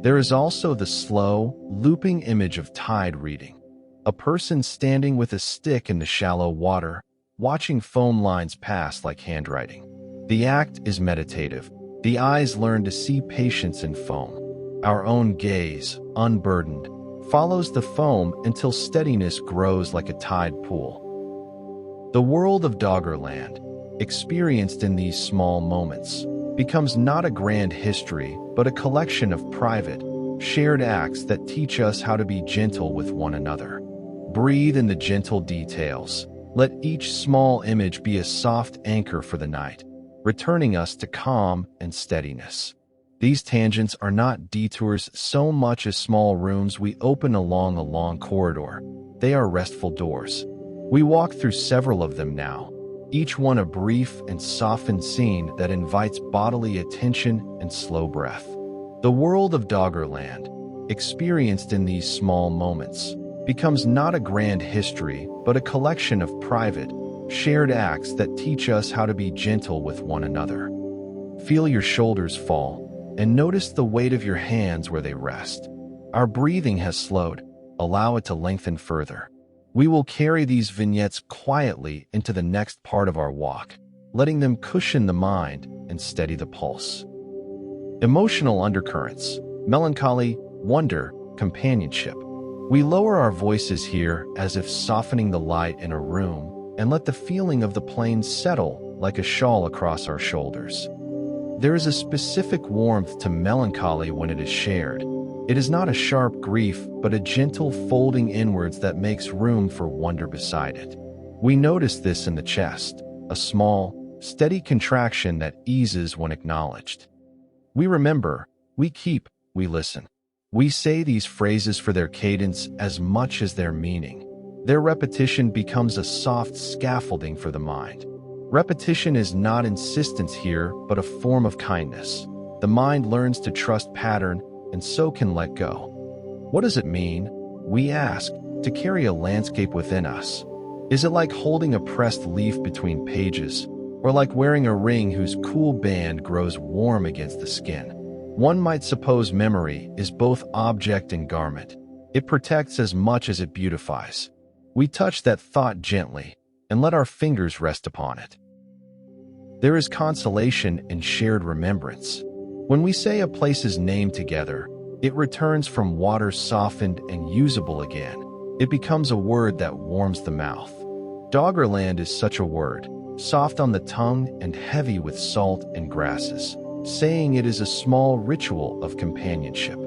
There is also the slow, looping image of tide reading. A person standing with a stick in the shallow water, watching foam lines pass like handwriting. The act is meditative. The eyes learn to see patience in foam. Our own gaze, unburdened, follows the foam until steadiness grows like a tide pool. The world of Doggerland, experienced in these small moments, becomes not a grand history but a collection of private, shared acts that teach us how to be gentle with one another. Breathe in the gentle details. Let each small image be a soft anchor for the night, returning us to calm and steadiness. These tangents are not detours so much as small rooms we open along a long corridor. They are restful doors. We walk through several of them now, each one a brief and softened scene that invites bodily attention and slow breath. The world of Doggerland, experienced in these small moments, becomes not a grand history but a collection of private, shared acts that teach us how to be gentle with one another. Feel your shoulders fall, and notice the weight of your hands where they rest. Our breathing has slowed. Allow it to lengthen further. We will carry these vignettes quietly into the next part of our walk, letting them cushion the mind and steady the pulse. Emotional undercurrents, melancholy, wonder, companionship. We lower our voices here as if softening the light in a room and let the feeling of the plane settle like a shawl across our shoulders. There is a specific warmth to melancholy when it is shared, It is not a sharp grief, but a gentle folding inwards that makes room for wonder beside it. We notice this in the chest, a small, steady contraction that eases when acknowledged. We remember, we keep, we listen. We say these phrases for their cadence as much as their meaning. Their repetition becomes a soft scaffolding for the mind. Repetition is not insistence here, but a form of kindness. The mind learns to trust pattern and so can let go. What does it mean, we ask, to carry a landscape within us? Is it like holding a pressed leaf between pages, or like wearing a ring whose cool band grows warm against the skin? One might suppose memory is both object and garment. It protects as much as it beautifies. We touch that thought gently and let our fingers rest upon it. There is consolation in shared remembrance. When we say a place's name together, it returns from water softened and usable again. It becomes a word that warms the mouth. Doggerland is such a word, soft on the tongue and heavy with salt and grasses. Saying it is a small ritual of companionship.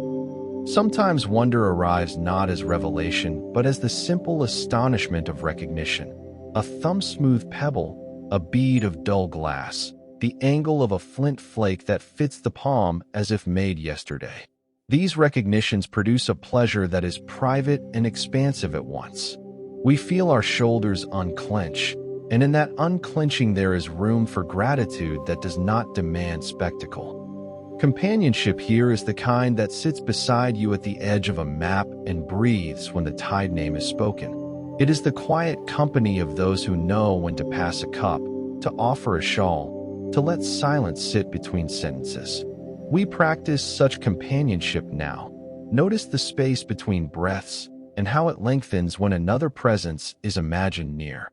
Sometimes wonder arrives not as revelation, but as the simple astonishment of recognition. A thumb-smooth pebble, a bead of dull glass, the angle of a flint flake that fits the palm as if made yesterday. These recognitions produce a pleasure that is private and expansive at once. We feel our shoulders unclench, and in that unclenching there is room for gratitude that does not demand spectacle. Companionship here is the kind that sits beside you at the edge of a map and breathes when the tide name is spoken. It is the quiet company of those who know when to pass a cup, to offer a shawl, to let silence sit between sentences. We practice such companionship now. Notice the space between breaths and how it lengthens when another presence is imagined near.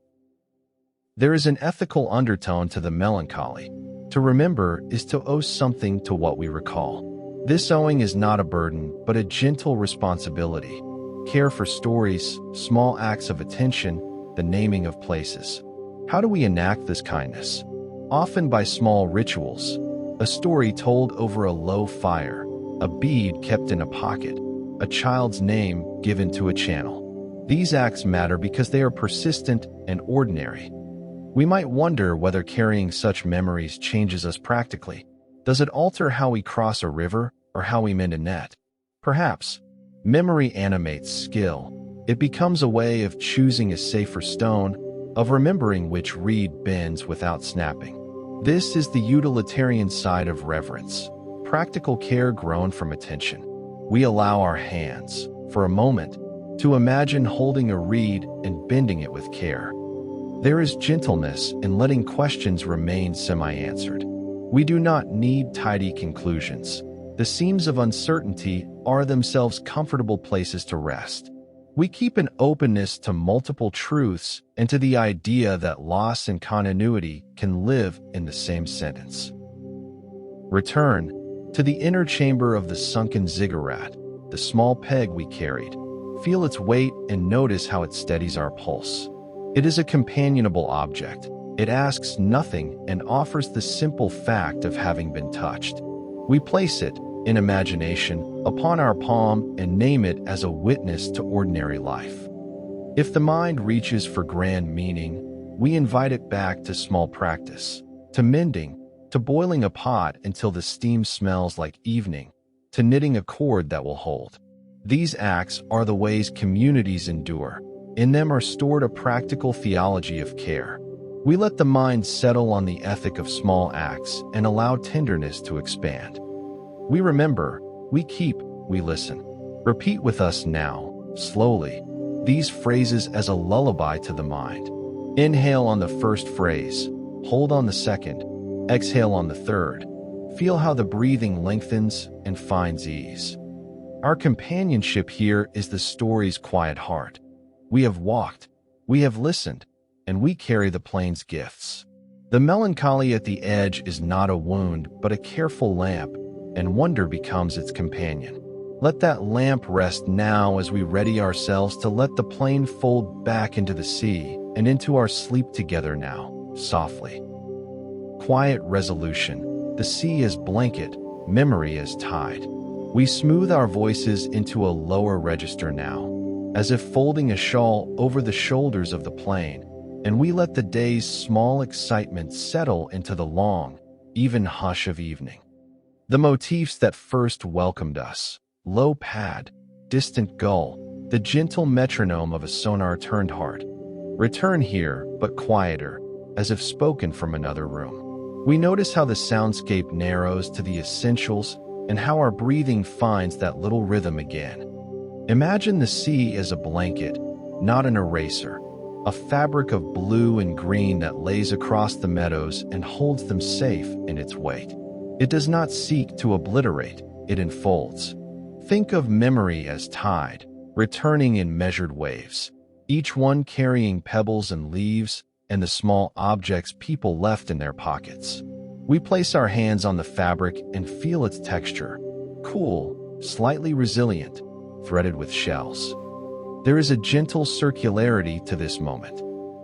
There is an ethical undertone to the melancholy. To remember is to owe something to what we recall. This owing is not a burden, but a gentle responsibility. Care for stories, small acts of attention, the naming of places. How do we enact this kindness? Often by small rituals. A story told over a low fire, a bead kept in a pocket, a child's name given to a channel. These acts matter because they are persistent and ordinary. We might wonder whether carrying such memories changes us practically. Does it alter how we cross a river or how we mend a net? Perhaps. Memory animates skill. It becomes a way of choosing a safer stone, of remembering which reed bends without snapping. This is the utilitarian side of reverence, practical care grown from attention. We allow our hands, for a moment, to imagine holding a reed and bending it with care. There is gentleness in letting questions remain semi-answered. We do not need tidy conclusions. The seams of uncertainty are themselves comfortable places to rest. We keep an openness to multiple truths and to the idea that loss and continuity can live in the same sentence. Return to the inner chamber of the sunken ziggurat, the small peg we carried. Feel its weight and notice how it steadies our pulse. It is a companionable object. It asks nothing and offers the simple fact of having been touched. We place it, in imagination, upon our palm and name it as a witness to ordinary life. If the mind reaches for grand meaning, we invite it back to small practice, to mending, to boiling a pot until the steam smells like evening, to knitting a cord that will hold. These acts are the ways communities endure. In them are stored a practical theology of care. We let the mind settle on the ethic of small acts and allow tenderness to expand. We remember, we keep, we listen. Repeat with us now, slowly, these phrases as a lullaby to the mind. Inhale on the first phrase, hold on the second, exhale on the third. Feel how the breathing lengthens and finds ease. Our companionship here is the story's quiet heart. We have walked, we have listened, and we carry the plain's gifts. The melancholy at the edge is not a wound, but a careful lamp, and wonder becomes its companion. Let that lamp rest now as we ready ourselves to let the plain fold back into the sea and into our sleep together now, softly. Quiet resolution, the sea as blanket, memory as tide. We smooth our voices into a lower register now, as if folding a shawl over the shoulders of the plane, and we let the day's small excitement settle into the long, even hush of evening. The motifs that first welcomed us, low pad, distant gull, the gentle metronome of a sonar turned heart, return here, but quieter, as if spoken from another room. We notice how the soundscape narrows to the essentials and how our breathing finds that little rhythm again. Imagine the sea as a blanket, not an eraser, a fabric of blue and green that lays across the meadows and holds them safe in its weight. It does not seek to obliterate, it enfolds. Think of memory as tide, returning in measured waves, each one carrying pebbles and leaves and the small objects people left in their pockets. We place our hands on the fabric and feel its texture, cool, slightly resilient, threaded with shells. There is a gentle circularity to this moment.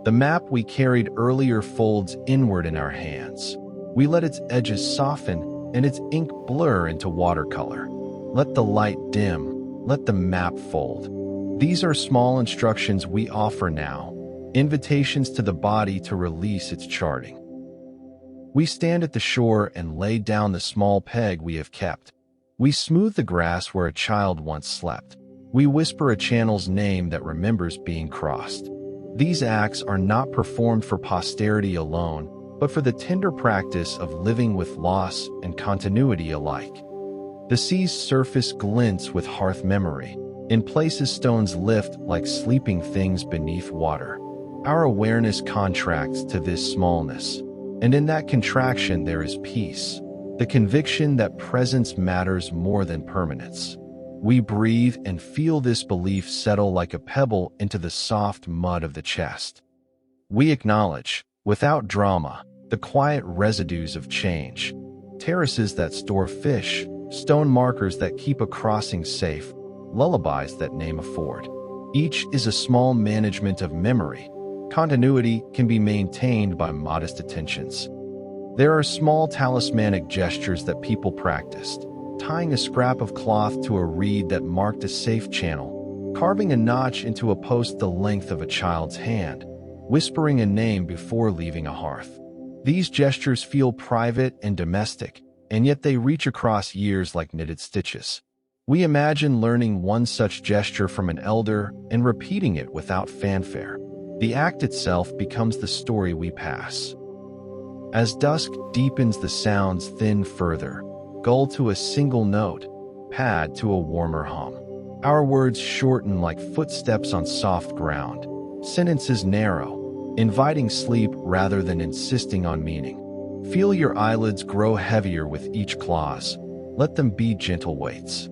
The map we carried earlier folds inward in our hands. We let its edges soften and its ink blur into watercolor. Let the light dim, let the map fold. These are small instructions we offer now, invitations to the body to release its charting. We stand at the shore and lay down the small peg we have kept. We smooth the grass where a child once slept. We whisper a channel's name that remembers being crossed. These acts are not performed for posterity alone, but for the tender practice of living with loss and continuity alike. The sea's surface glints with hearth memory. In places stones lift like sleeping things beneath water. Our awareness contracts to this smallness, and in that contraction there is peace, the conviction that presence matters more than permanence. We breathe and feel this belief settle like a pebble into the soft mud of the chest. We acknowledge, without drama, the quiet residues of change, terraces that store fish, stone markers that keep a crossing safe, lullabies that name a ford. Each is a small management of memory. Continuity can be maintained by modest attentions. There are small talismanic gestures that people practiced, tying a scrap of cloth to a reed that marked a safe channel, carving a notch into a post the length of a child's hand, whispering a name before leaving a hearth. These gestures feel private and domestic, and yet they reach across years like knitted stitches. We imagine learning one such gesture from an elder and repeating it without fanfare. The act itself becomes the story we pass. As dusk deepens, the sounds thin further, gull to a single note, pad to a warmer hum. Our words shorten like footsteps on soft ground, sentences narrow, inviting sleep rather than insisting on meaning. Feel your eyelids grow heavier with each clause. Let them be gentle weights.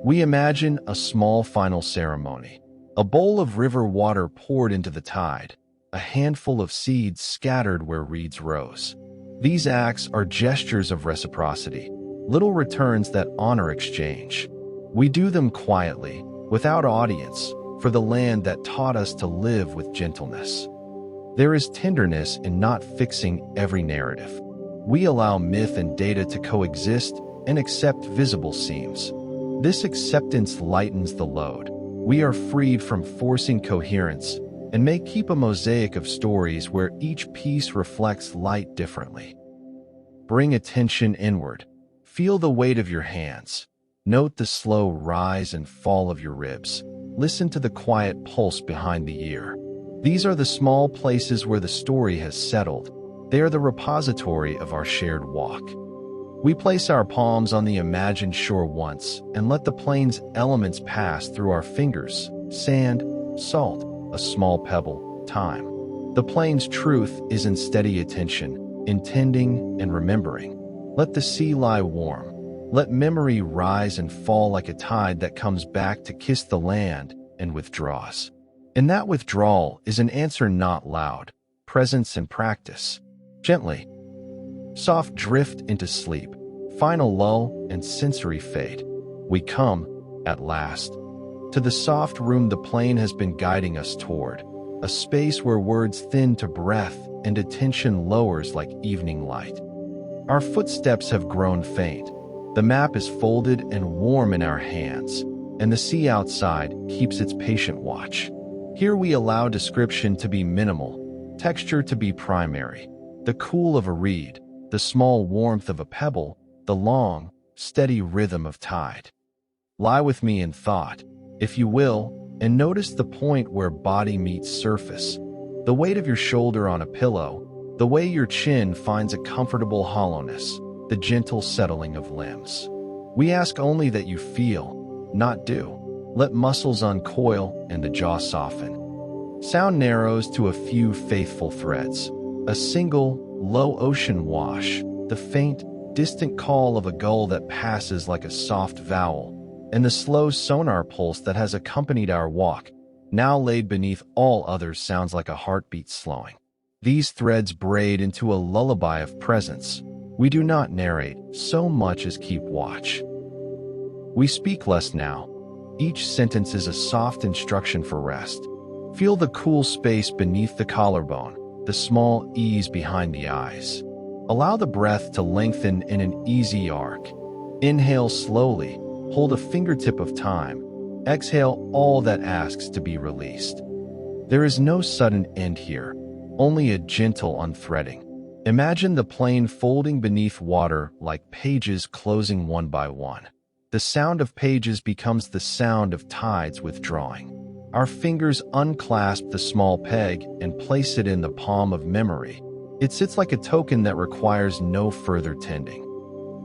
We imagine a small final ceremony. A bowl of river water poured into the tide, a handful of seeds scattered where reeds rose. These acts are gestures of reciprocity, little returns that honor exchange. We do them quietly, without audience, for the land that taught us to live with gentleness. There is tenderness in not fixing every narrative. We allow myth and data to coexist and accept visible seams. This acceptance lightens the load. We are freed from forcing coherence and may keep a mosaic of stories where each piece reflects light differently. Bring attention inward. Feel the weight of your hands. Note the slow rise and fall of your ribs. Listen to the quiet pulse behind the ear. These are the small places where the story has settled. They are the repository of our shared walk. We place our palms on the imagined shore once and let the plain's elements pass through our fingers: sand, salt, a small pebble, time. The plain's truth is in steady attention, intending and remembering. Let the sea lie warm. Let memory rise and fall like a tide that comes back to kiss the land and withdraws. And that withdrawal is an answer not loud, presence and practice. Gently. Soft drift into sleep, final lull and sensory fade. We come, at last, to the soft room the plain has been guiding us toward, a space where words thin to breath and attention lowers like evening light. Our footsteps have grown faint, The map is folded and warm in our hands, and the sea outside keeps its patient watch. Here we allow description to be minimal, texture to be primary, the cool of a reed, the small warmth of a pebble, the long, steady rhythm of tide. Lie with me in thought, if you will, and notice the point where body meets surface, the weight of your shoulder on a pillow, the way your chin finds a comfortable hollowness, the gentle settling of limbs. We ask only that you feel, not do. Let muscles uncoil and the jaw soften. Sound narrows to a few faithful threads. A single, low ocean wash, the faint, distant call of a gull that passes like a soft vowel, and the slow sonar pulse that has accompanied our walk, now laid beneath all others, sounds like a heartbeat slowing. These threads braid into a lullaby of presence. We do not narrate so much as keep watch. We speak less now. Each sentence is a soft instruction for rest. Feel the cool space beneath the collarbone, the small ease behind the eyes. Allow the breath to lengthen in an easy arc. Inhale slowly, hold a fingertip of time. Exhale all that asks to be released. There is no sudden end here, only a gentle unthreading. Imagine the plane folding beneath water like pages closing one by one. The sound of pages becomes the sound of tides withdrawing. Our fingers unclasp the small peg and place it in the palm of memory. It sits like a token that requires no further tending.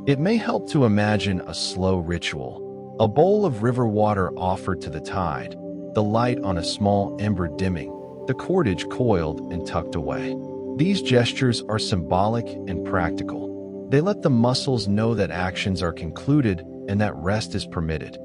It may help to imagine a slow ritual, a bowl of river water offered to the tide, the light on a small ember dimming, the cordage coiled and tucked away. These gestures are symbolic and practical. They let the muscles know that actions are concluded and that rest is permitted.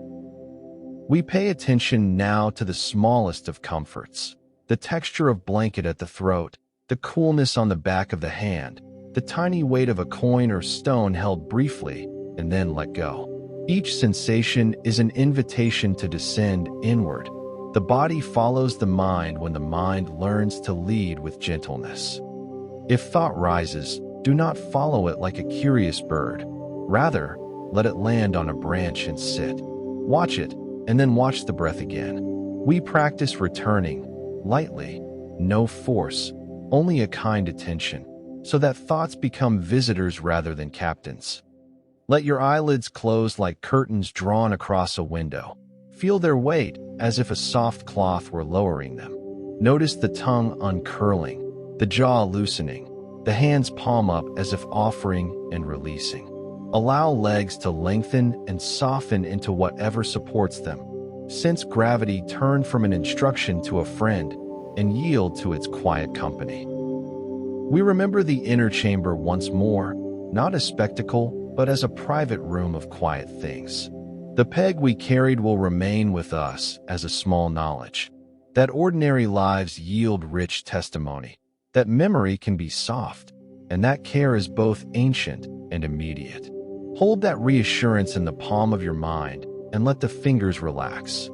We pay attention now to the smallest of comforts, the texture of blanket at the throat, the coolness on the back of the hand, the tiny weight of a coin or stone held briefly and then let go. Each sensation is an invitation to descend inward. The body follows the mind when the mind learns to lead with gentleness. If thought rises, do not follow it like a curious bird. Rather, let it land on a branch and sit. Watch it, and then watch the breath again. We practice returning, lightly, no force, only a kind attention, so that thoughts become visitors rather than captains. Let your eyelids close like curtains drawn across a window. Feel their weight as if a soft cloth were lowering them. Notice the tongue uncurling, the jaw loosening, the hands palm up as if offering and releasing. Allow legs to lengthen and soften into whatever supports them. Sense gravity turn from an instruction to a friend and yield to its quiet company. We remember the inner chamber once more, not as spectacle, but as a private room of quiet things. The peg we carried will remain with us as a small knowledge, that ordinary lives yield rich testimony, that memory can be soft, and that care is both ancient and immediate. Hold that reassurance in the palm of your mind and let the fingers relax.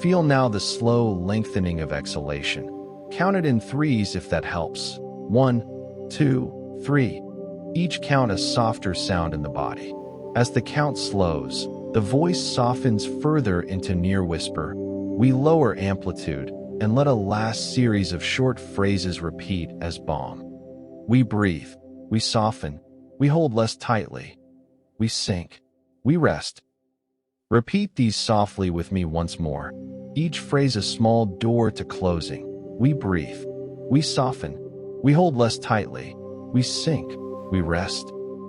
Feel now the slow lengthening of exhalation. Count it in threes if that helps. 1, 2, 3. Each count a softer sound in the body. As the count slows, the voice softens further into near whisper. We lower amplitude and let a last series of short phrases repeat as balm. We breathe, we soften, we hold less tightly. We sink. We rest. Repeat these softly with me once more. Each phrase a small door to closing. We breathe. We soften. We hold less tightly. We sink. We rest.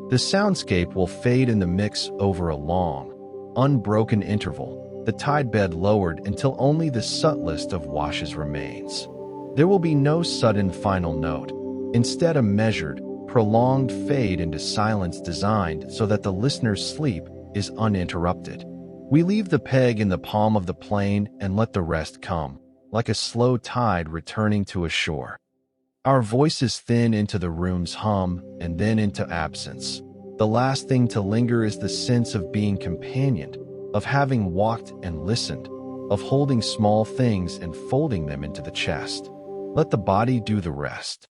The soundscape will fade in the mix over a long, unbroken interval, the tide bed lowered until only the subtlest of washes remains. There will be no sudden final note. Instead, a measured, prolonged fade into silence designed so that the listener's sleep is uninterrupted. We leave the peg in the palm of the plane and let the rest come, like a slow tide returning to a shore. Our voices thin into the room's hum and then into absence. The last thing to linger is the sense of being companioned, of having walked and listened, of holding small things and folding them into the chest. Let the body do the rest.